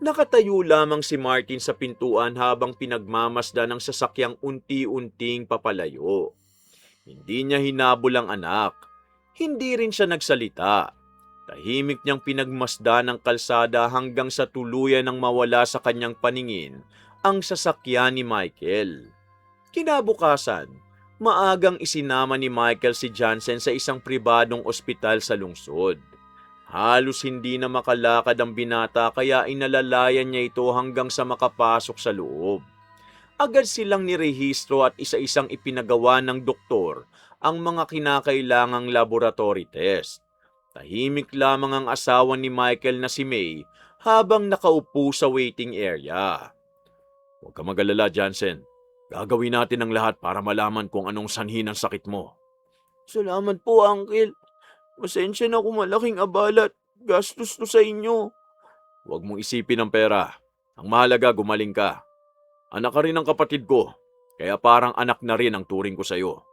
Nakatayo lamang si Martin sa pintuan habang pinagmamasdan ng sasakyang unti-unting papalayo. Hindi niya hinabol ang anak. Hindi rin siya nagsalita. Tahimik niyang pinagmasdan ng kalsada hanggang sa tuluyan ng mawala sa kanyang paningin ang sasakyan ni Michael. Kinabukasan, maagang isinama ni Michael si Jansen sa isang pribadong ospital sa lungsod. Halos hindi na makalakad ang binata kaya inalalayan niya ito hanggang sa makapasok sa loob. Agad silang nirehistro at isa-isang ipinagawa ng doktor ang mga kinakailangang laboratory test. Tahimik lamang ang asawa ni Michael na si May habang nakaupo sa waiting area. Huwag ka mag-alala, Jansen. Gagawin natin ang lahat para malaman kung anong sanhi ng sakit mo. Salamat po, Uncle. Pasensya na kung malaking abala at gastos to sa inyo. Huwag mong isipin ang pera. Ang mahalaga, gumaling ka. Anak ka rin ng kapatid ko, kaya parang anak na rin ang turing ko sa'yo.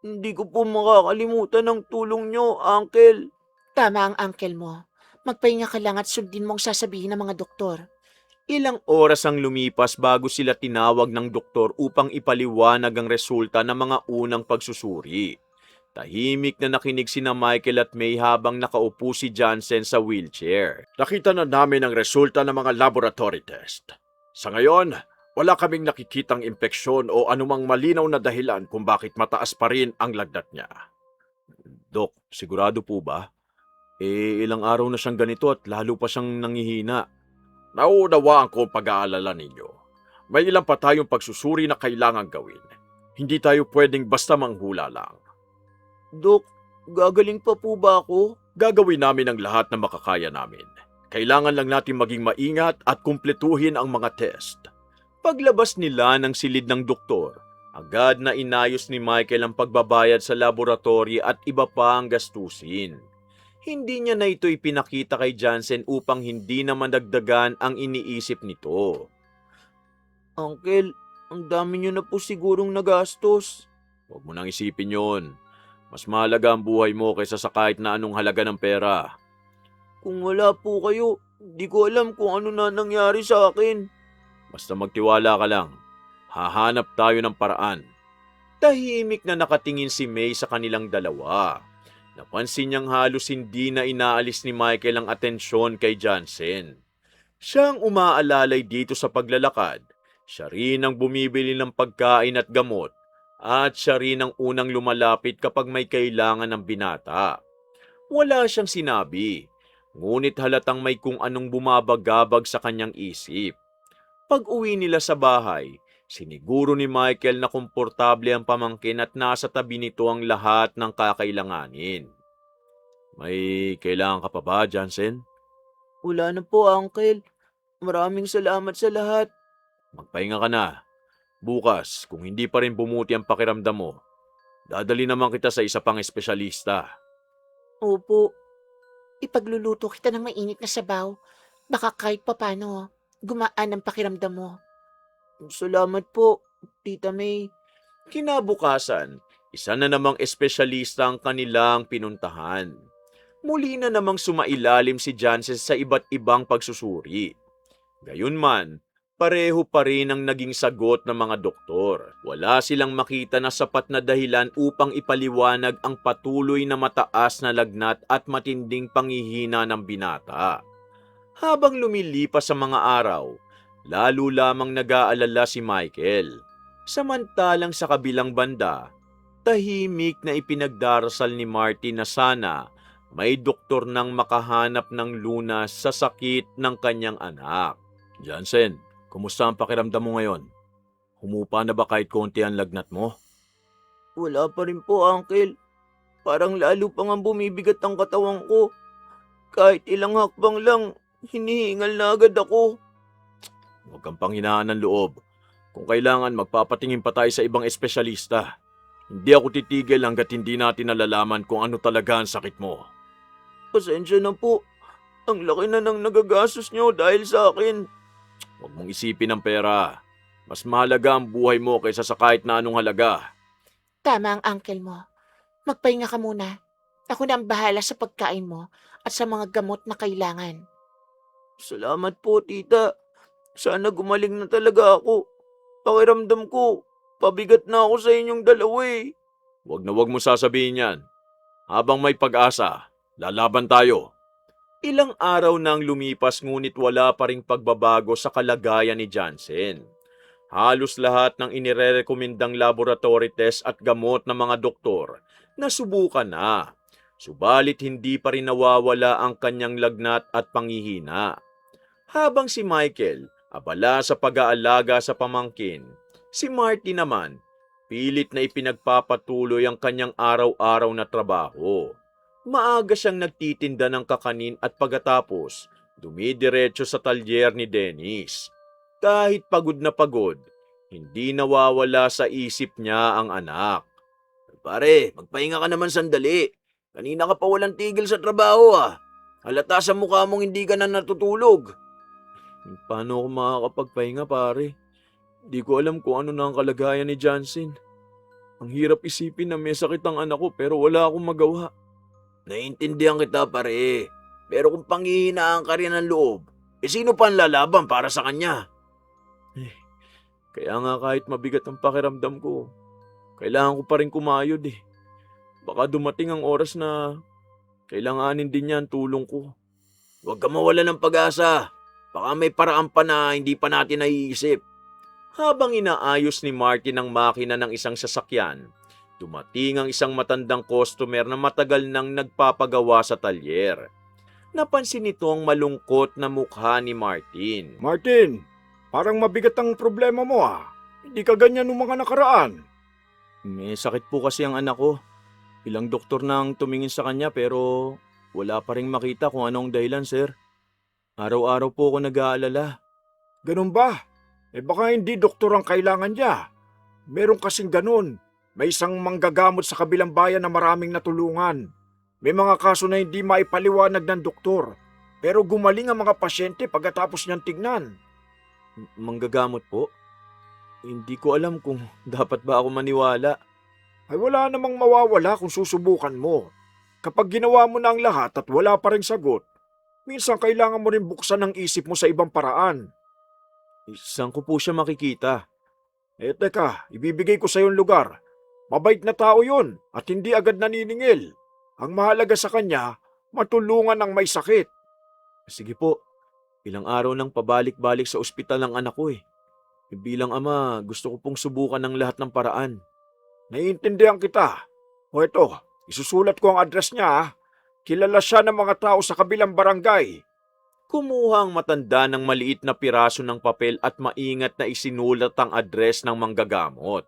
Hindi ko po makakalimutan ang tulong nyo, Uncle. Tama ang uncle mo. Magpahinga ka lang at sundin mong sasabihin ng mga doktor. Ilang oras ang lumipas bago sila tinawag ng doktor upang ipaliwanag ang resulta ng mga unang pagsusuri. Tahimik na nakinig sina Michael at May habang nakaupo si Johnson sa wheelchair. Nakita na namin ang resulta ng mga laboratory test. Sa ngayon, wala kaming nakikitang impeksyon o anumang malinaw na dahilan kung bakit mataas pa rin ang lagnat niya. Dok, sigurado po ba? Ilang araw na siyang ganito at lalo pa siyang nangihina. Nauunawaan ko ang pag-aalala ninyo. May ilang pa tayong pagsusuri na kailangang gawin. Hindi tayo pwedeng basta manghula lang. Dok, gagaling pa po ba ako? Gagawin namin ang lahat na makakaya namin. Kailangan lang natin maging maingat at kumpletuhin ang mga test. Paglabas nila ng silid ng doktor, agad na inayos ni Michael ang pagbabayad sa laboratory at iba pa ang gastusin. Hindi niya na ito ipinakita kay Johnson upang hindi na mandagdagan ang iniisip nito. Uncle, ang dami niyo na po sigurong nagastos. Huwag mo nang isipin yon. Mas mahalaga ang buhay mo kaysa sa kahit na anong halaga ng pera. Kung wala po kayo, di ko alam kung ano na nangyari sa akin. Basta magtiwala ka lang. Hahanap tayo ng paraan. Tahimik na nakatingin si May sa kanilang dalawa. Napansin niyang halos hindi na inaalis ni Michael ang atensyon kay Johnson. Siyang umaalalay dito sa paglalakad. Siya rin ang bumibili ng pagkain at gamot. At siya rin ang unang lumalapit kapag may kailangan ng binata. Wala siyang sinabi. Ngunit halatang may kung anong bumabagabag sa kanyang isip. Pag-uwi nila sa bahay, siniguro ni Michael na komportable ang pamangkin at nasa tabi nito ang lahat ng kakailanganin. May kailangan ka pa ba, Johnson? Wala na po, Uncle. Maraming salamat sa lahat. Magpahinga ka na. Bukas, kung hindi pa rin bumuti ang pakiramdam mo, dadali naman kita sa isa pang espesyalista. Opo. Ipagluluto kita ng mainit na sabaw. Baka kahit papano, gumaan ang pakiramdam mo. Salamat po, Tita May. Kinabukasan, isa na namang espesyalista ang kanilang pinuntahan. Muli na namang sumailalim si Johnson sa iba't ibang pagsusuri. Gayunman, pareho pa rin ang naging sagot ng mga doktor. Wala silang makita na sapat na dahilan upang ipaliwanag ang patuloy na mataas na lagnat at matinding panghihina ng binata. Habang lumilipas sa mga araw, lalo lamang nag-aalala si Michael. Samantalang sa kabilang banda, tahimik na ipinagdarasal ni Martin na sana may doktor nang makahanap ng lunas sa sakit ng kanyang anak. Johnson, kumusta ang pakiramdam mo ngayon? Humupa na ba kahit konti ang lagnat mo? Wala pa rin po, Uncle. Parang lalo pang ang bumibigat ang katawan ko. Kahit ilang hakbang lang, hinihingal na agad ako. Huwag kang panghinaan ng loob. Kung kailangan, magpapatingin pa tayo sa ibang espesyalista. Hindi ako titigil hanggat hindi natin nalalaman kung ano talaga ang sakit mo. Pasensya na po. Ang laki na ng nagagastos niyo dahil sa akin. Huwag mong isipin ang pera. Mas mahalaga ang buhay mo kaysa sa kahit na anong halaga. Tama ang uncle mo. Magpahinga ka muna. Ako na ang bahala sa pagkain mo at sa mga gamot na kailangan. Salamat po, tita. Sana gumaling na talaga ako. Pakiramdam ko, pabigat na ako sa inyong dalawa eh. Huwag na huwag mo sasabihin yan. Habang may pag-asa, lalaban tayo. Ilang araw nang lumipas ngunit wala pa ring pagbabago sa kalagayan ni Johnson. Halos lahat ng inirerekomendang laboratory test at gamot ng mga doktor nasubukan na. Subalit hindi pa rin nawawala ang kanyang lagnat at panghihina. Habang si Michael abala sa pag-aalaga sa pamangkin, si Marty naman pilit na ipinagpapatuloy ang kanyang araw-araw na trabaho. Maaga siyang nagtitinda ng kakanin at pagkatapos dumidiretso sa talyer ni Dennis. Kahit pagod na pagod, hindi nawawala sa isip niya ang anak. Pare, magpahinga ka naman sandali. Kanina ka pa walang tigil sa trabaho ah. Halata sa mukha mong hindi ka na natutulog. Paano ako makakapagpahinga, pare? Di ko alam kung ano na ang kalagayan ni Johnson. Ang hirap isipin na may sakit ang anak ko pero wala akong magawa. Naiintindihan kita pare. Pero kung panghihinaan ka rin ng loob, sino pa ang lalaban para sa kanya? Eh, kaya nga kahit mabigat ang pakiramdam ko, kailangan ko pa rin kumayod eh. Baka dumating ang oras na kailanganin din niya ang tulong ko. Huwag ka mawala ng pag-asa. Baka may paraan pa na hindi pa natin naiisip. Habang inaayos ni Martin ang makina ng isang sasakyan, dumating ang isang matandang customer na matagal nang nagpapagawa sa talyer. Napansin nito ang malungkot na mukha ni Martin. Martin, parang mabigat ang problema mo ah. Hindi ka ganyan nung mga nakaraan. May sakit po kasi ang anak ko. Ilang doktor nang tumingin sa kanya pero wala pa ring makita kung anong dahilan, sir. Araw-araw po ako nag-aalala. Ganun ba? Baka hindi doktor ang kailangan niya. Meron kasing ganun. May isang manggagamot sa kabilang bayan na maraming natulungan. May mga kaso na hindi maipaliwanag ng doktor. Pero gumaling ang mga pasyente pagkatapos niyang tignan. Manggagamot po? Hindi ko alam kung dapat ba ako maniwala. Ay wala namang mawawala kung susubukan mo. Kapag ginawa mo na ang lahat at wala pa ring sagot, minsan kailangan mo rin buksan ang isip mo sa ibang paraan. Saan ko po siya makikita? Teka, ibibigay ko sa yung lugar. Mabait na tao yun at hindi agad naniningil. Ang mahalaga sa kanya, matulungan ang may sakit. Sige po, ilang araw nang pabalik-balik sa ospital ng anak ko eh. Bilang ama, gusto ko pong subukan ng lahat ng paraan. Naiintindihan kita. O ito, isusulat ko ang address niya. Kilala siya ng mga tao sa kabilang barangay. Kumuha ang matanda ng maliit na piraso ng papel at maingat na isinulat ang address ng manggagamot.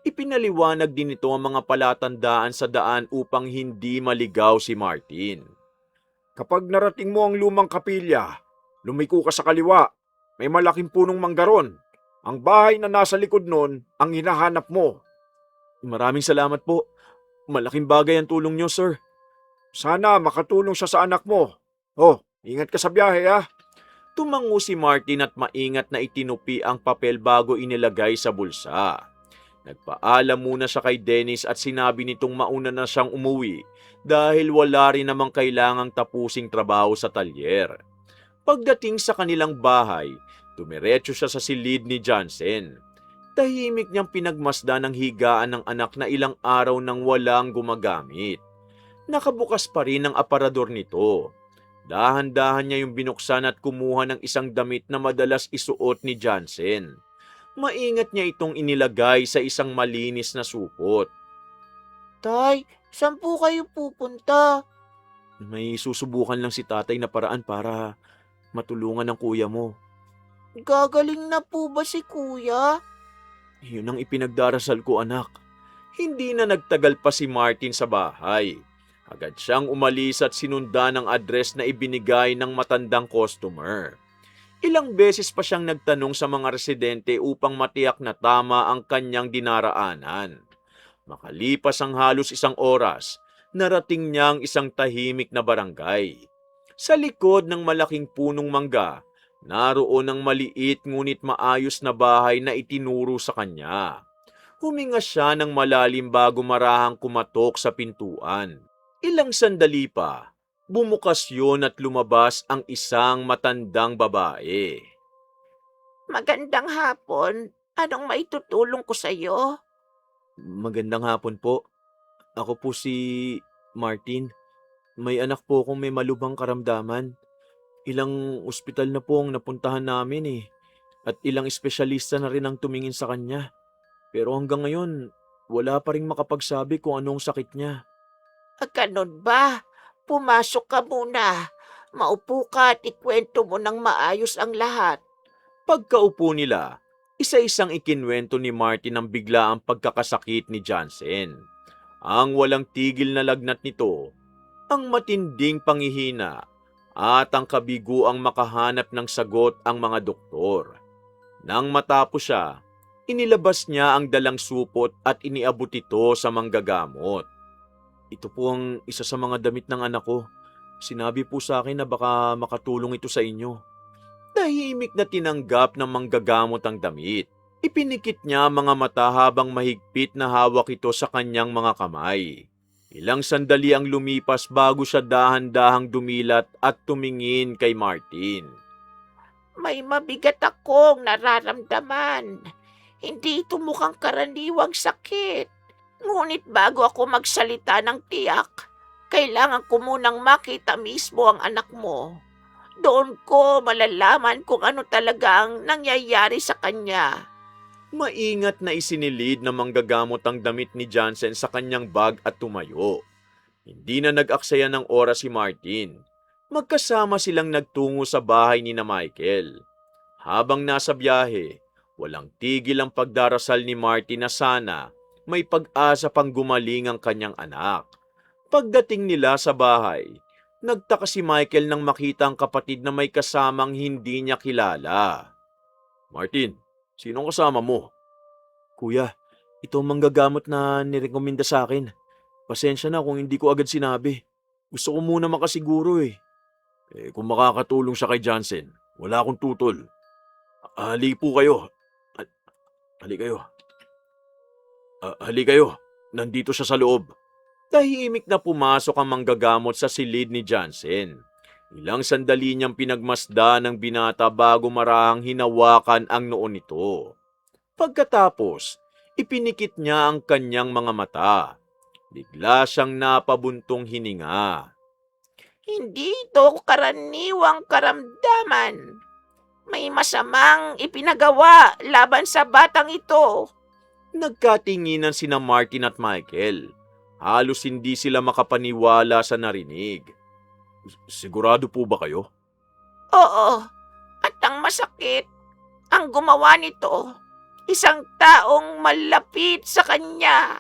Ipinaliwanag din ito ang mga palatandaan sa daan upang hindi maligaw si Martin. Kapag narating mo ang lumang kapilya, lumiko ka sa kaliwa. May malaking punong manggaron. Ang bahay na nasa likod nun ang hinahanap mo. Maraming salamat po. Malaking bagay ang tulong niyo, sir. Sana makatulong siya sa anak mo. Ingat ka sa biyahe ah. Tumango si Martin at maingat na itinupi ang papel bago inilagay sa bulsa. Nagpaalam muna siya kay Dennis at sinabi nitong mauna na siyang umuwi dahil wala rin namang kailangang tapusing trabaho sa talyer. Pagdating sa kanilang bahay, dumiretso siya sa silid ni Johnson. Tahimik niyang pinagmasdan ang higaan ng anak na ilang araw nang walang gumagamit. Nakabukas pa rin ang aparador nito. Dahan-dahan niya yung binuksan at kumuha ng isang damit na madalas isuot ni Johnson. Maingat niya itong inilagay sa isang malinis na supot. Tay, saan po kayo pupunta? May susubukan lang si tatay na paraan para matulungan ang kuya mo. Gagaling na po ba si kuya? Yun ang ipinagdarasal ko, anak. Hindi na nagtagal pa si Martin sa bahay. Agad siyang umalis at sinundan ang address na ibinigay ng matandang customer. Ilang beses pa siyang nagtanong sa mga residente upang matiyak na tama ang kanyang dinaraanan. Makalipas ang halos isang oras, narating niya ang isang tahimik na barangay. Sa likod ng malaking punong mangga, naroon ang maliit ngunit maayos na bahay na itinuro sa kanya. Huminga siya ng malalim bago marahang kumatok sa pintuan. Ilang sandali pa, bumukas yun at lumabas ang isang matandang babae. Magandang hapon. Anong maitutulong ko sa iyo? Magandang hapon po. Ako po si Martin. May anak po akong may malubhang karamdaman. Ilang ospital na po ang napuntahan namin eh. At ilang espesyalista na rin ang tumingin sa kanya. Pero hanggang ngayon, wala pa rin makapagsabi kung anong sakit niya. Ganun ba? Pumasok ka muna. Maupo ka at ikwento mo ng maayos ang lahat. Pagkaupo nila, isa-isang ikinwento ni Martin ang biglaang pagkakasakit ni Johnson. Ang walang tigil na lagnat nito, ang matinding panghihina, at ang kabiguang makahanap ng sagot ang mga doktor. Nang matapos siya, inilabas niya ang dalang supot at iniabot ito sa manggagamot. Ito po ang isa sa mga damit ng anak ko. Sinabi po sa akin na baka makatulong ito sa inyo. Tahimik na tinanggap ng manggagamot ang damit. Ipinikit niya ang mga mata habang mahigpit na hawak ito sa kanyang mga kamay. Ilang sandali ang lumipas bago siya dahan-dahang dumilat at tumingin kay Martin. May mabigat akong nararamdaman. Hindi ito mukhang karaniwang sakit. Ngunit bago ako magsalita ng tiyak, kailangan ko munang makita mismo ang anak mo. Doon ko malalaman kung ano talaga ang nangyayari sa kanya. Maingat na isinilid na manggagamot ang damit ni Johnson sa kanyang bag at tumayo. Hindi na nag-aksaya ng oras si Martin. Magkasama silang nagtungo sa bahay ni na Michael. Habang nasa biyahe, walang tigil ang pagdarasal ni Martin na sana may pag-asa pang gumaling ang kanyang anak. Pagdating nila sa bahay, nagtaka si Michael nang makita ang kapatid na may kasamang hindi niya kilala. Martin, sinong kasama mo? Kuya, ito ang manggagamot na nirekomenda sa akin. Pasensya na kung hindi ko agad sinabi. Gusto ko muna makasiguro eh. Kung makakatulong siya kay Johnson, wala akong tutol. Hali po kayo. Hali kayo. Hali kayo. Nandito siya sa loob. Tahimik na pumasok ang manggagamot sa silid ni Johnson. Ilang sandali niyang pinagmasda ng binata bago marahang hinawakan ang noo nito. Pagkatapos, ipinikit niya ang kanyang mga mata. Bigla siyang napabuntong hininga. Hindi ito karaniwang karamdaman. May masamang ipinagawa laban sa batang ito. Nagkatinginan sina Martin at Michael. Halos hindi sila makapaniwala sa narinig. Sigurado po ba kayo? Oo, at ang masakit, ang gumawa nito, isang taong malapit sa kanya.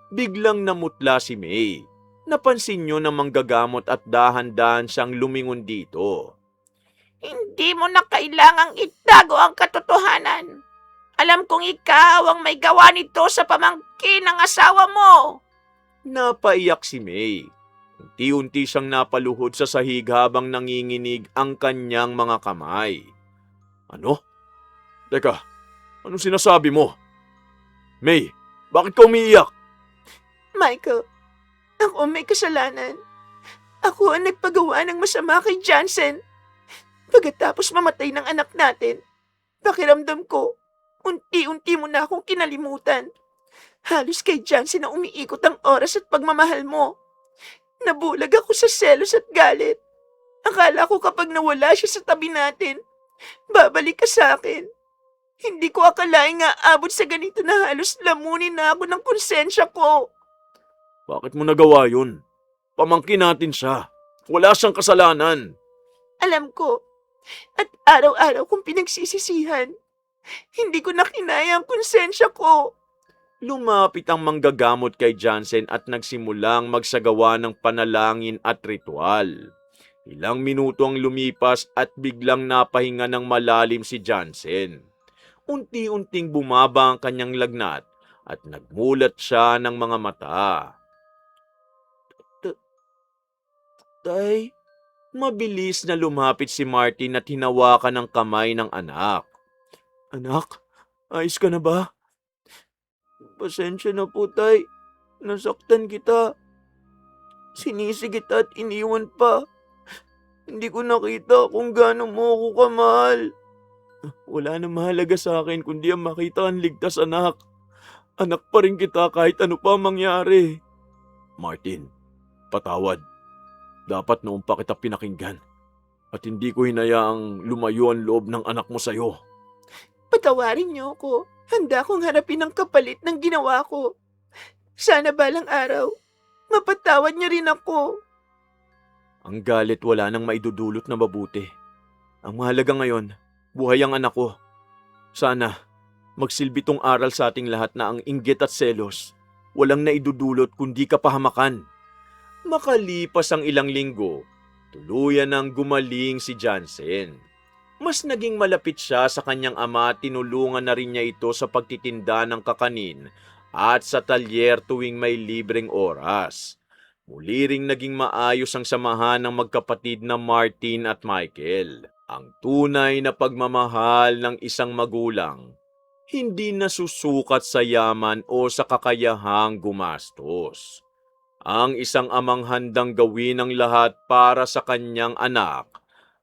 Biglang namutla si May. Napansin niyo na manggagamot at dahan-dahan siyang lumingon dito. Hindi mo na kailangang itago ang katotohanan. Alam kong ikaw ang may gawa nito sa pamangkin ng asawa mo. Napaiyak si May. Unti-unti siyang napaluhod sa sahig habang nanginginig ang kanyang mga kamay. Ano? Teka, anong sinasabi mo? May, bakit ka umiiyak? Michael, ako may kasalanan. Ako ang nagpagawa ng masama kay Johnson. Pagkatapos mamatay ng anak natin, pakiramdam ko, unti-unti mo na akong kinalimutan. Halos kay Johnson na umiikot ang oras at pagmamahal mo. Nabulag ako sa selos at galit. Akala ko kapag nawala siya sa tabi natin, babalik ka sa akin. Hindi ko akalaing aabot sa ganito na halos lamunin na ako ng konsensya ko. Bakit mo nagawa yun? Pamangkin natin siya. Wala siyang kasalanan. Alam ko, at araw-araw kong pinagsisisihan. Hindi ko na kinaya ang konsensya ko. Lumapit ang manggagamot kay Johnson at nagsimulang magsagawa ng panalangin at ritual. Ilang minuto ang lumipas at biglang napahinga ng malalim si Johnson. Unti-unting bumaba ang kanyang lagnat at nagmulat siya ng mga mata. Tay, mabilis na lumapit si Martin at hinawakan ang kamay ng anak. Anak, ayos ka na ba? Pasensya na po, tay. Nasaktan kita. Sinisigit at iniwan pa. Hindi ko nakita kung gaano mo ako kamahal. Wala na mahalaga sa akin kundi ang makita ang ligtas, anak. Anak pa rin kita kahit ano pa mangyari. Martin, patawad. Dapat noon pa kita pinakinggan. At hindi ko hinayaang lumayo ang loob ng anak mo sa'yo. Patawarin niyo ako. Handa akong harapin ang kapalit ng ginawa ko. Sana balang araw, mapatawad niyo rin ako. Ang galit wala nang maidudulot na mabuti. Ang mahalaga ngayon, buhay ang anak ko. Sana, magsilbi tong aral sa ating lahat na ang inggit at selos, walang naidudulot kundi kapahamakan. Makalipas ang ilang linggo, tuluyan nang gumaling si Johnson. Mas naging malapit siya sa kanyang ama at tinulungan na rin niya ito sa pagtitinda ng kakanin at sa talyer tuwing may libreng oras. Muli ring naging maayos ang samahan ng magkapatid na Martin at Michael. Ang tunay na pagmamahal ng isang magulang, hindi nasusukat sa yaman o sa kakayahang gumastos. Ang isang amang handang gawin ang lahat para sa kanyang anak,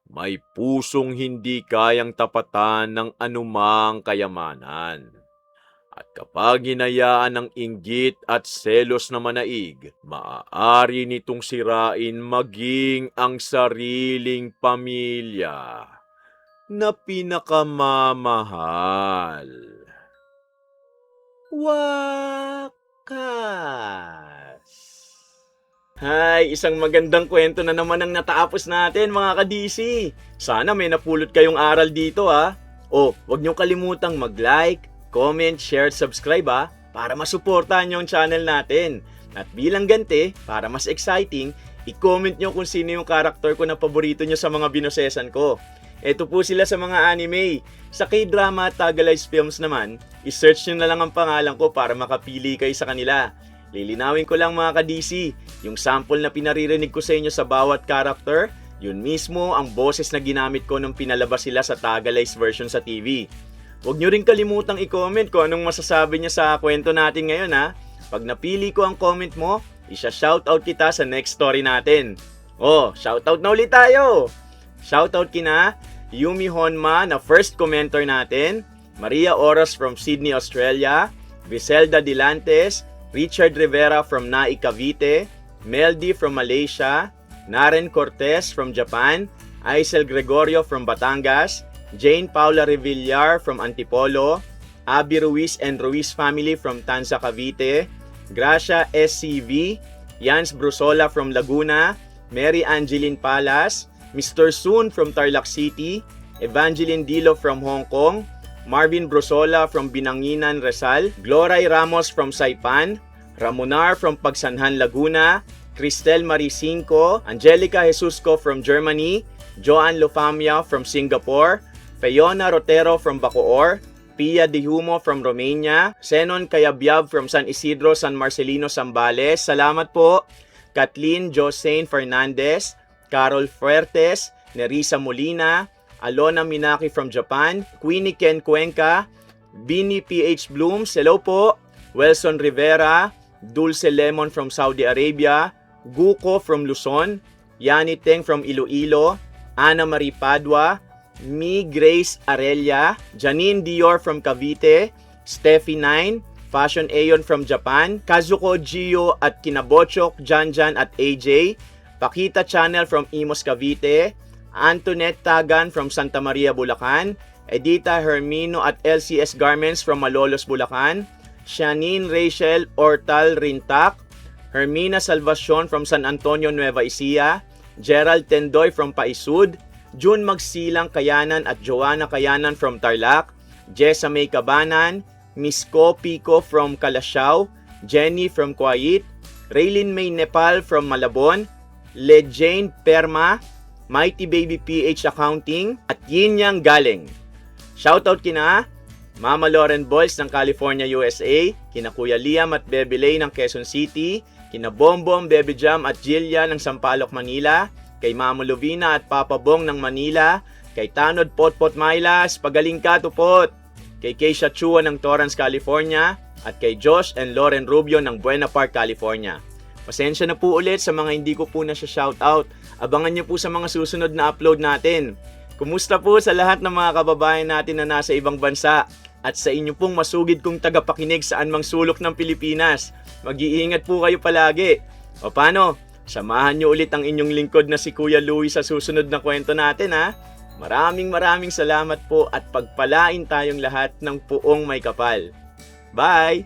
May pusong hindi kayang tapatan ng anumang kayamanan. At kapag hinayaan ng inggit at selos na manaig, maaari nitong sirain maging ang sariling pamilya na pinakamamahal. Wakas! Hay, isang magandang kwento na naman ang natapos natin mga ka-DC. Sana may napulot kayong aral dito ha. O, huwag niyong kalimutang mag-like, comment, share, subscribe ha, para masuportahan niyo ang channel natin. At bilang ganti, para mas exciting, i-comment niyo kung sino yung karakter ko na paborito niyo sa mga binosesan ko. Ito po sila sa mga anime. Sa K-drama at Tagalized films naman, i-search nyo na lang ang pangalan ko para makapili kayo sa kanila. Lilinawin ko lang mga ka-DC, yung sample na pinaririnig ko sa inyo sa bawat character, yun mismo ang boses na ginamit ko nung pinalabas sila sa Tagalized version sa TV. Huwag nyo rin kalimutang i-comment kung anong masasabi niya sa kwento natin ngayon ha. Pag napili ko ang comment mo, isa-shoutout kita sa next story natin. Oh, shoutout na ulit tayo! Shoutout kina Yumi Honma na first commenter natin, Maria Oros from Sydney, Australia, Viselda Dilantes, Richard Rivera from Nai, Cavite, Meldy from Malaysia, Naren Cortez from Japan, Aisel Gregorio from Batangas, Jane Paula Revillar from Antipolo, Abby Ruiz and Ruiz family from Tanza, Cavite, Gracia SCV, Jans Brusola from Laguna, Mary Angeline Palas, Mr. Soon from Tarlac City, Evangeline Dilo from Hong Kong, Marvin Brusola from Binanginan, Rizal, Gloray Ramos from Saipan, Ramonar from Pagsanhan, Laguna, Cristel Maricinco, Angelica Jesusco from Germany, Joan Lofamia from Singapore, Fiona Rotero from Bacoor, Pia Dihumo from Romania, Senon Kayabyab from San Isidro, San Marcelino, Zambales. Salamat po. Kathleen Josane Fernandez, Carol Fuertes, Nerissa Molina, Alona Minaki from Japan, Queenie Ken Cuenca, Bini PH Blooms, hello po, Welson Rivera, Dulce Lemon from Saudi Arabia, Guko from Luzon, Yani Teng from Iloilo, Ana Marie Padua, Mi Grace Arelia, Janine Dior from Cavite, Steffi 9, Fashion Aeon from Japan, Kazuko Gio at Kinabochok, Janjan at AJ, Pakita Channel from Imos, Cavite, Antoinette Tagan from Santa Maria, Bulacan, Edita Hermino at LCS Garments from Malolos, Bulacan, Shanine Rachel Ortal Rintak, Hermina Salvacion from San Antonio, Nueva Ecija, Gerald Tendoy from Paisud, June Magsilang Kayanan at Joanna Kayanan from Tarlac, Jessa May Cabanan, Miss Ko Pico from Calasiao, Jenny from Kuwait, Raylin May Nepal from Malabon, Le Jane Perma, Mighty Baby PH Accounting, at Yin Yang Galing. Shoutout kina Mama Lauren Boyles ng California, USA, kina Kuya Liam at Bebe Lay ng Quezon City, kina Bombom, Bebe Jam at Jillia ng Sampaloc, Manila, kay Mama Lovina at Papa Bong ng Manila, kay Tanod Potpot Mylas, pagaling ka tupot, kay Keisha Chua ng Torrance, California, at kay Josh and Lauren Rubio ng Buena Park, California. Pasensya na po ulit sa mga hindi ko po na siya shoutout. Abangan niyo po sa mga susunod na upload natin. Kumusta po sa lahat ng mga kababayan natin na nasa ibang bansa at sa inyo pong masugid kong tagapakinig saan mang sulok ng Pilipinas. Mag-iingat po kayo palagi. O paano? Samahan niyo ulit ang inyong lingkod na si Kuya Louie sa susunod na kwento natin ha. Maraming salamat po at pagpalain tayong lahat ng puong may kapal. Bye!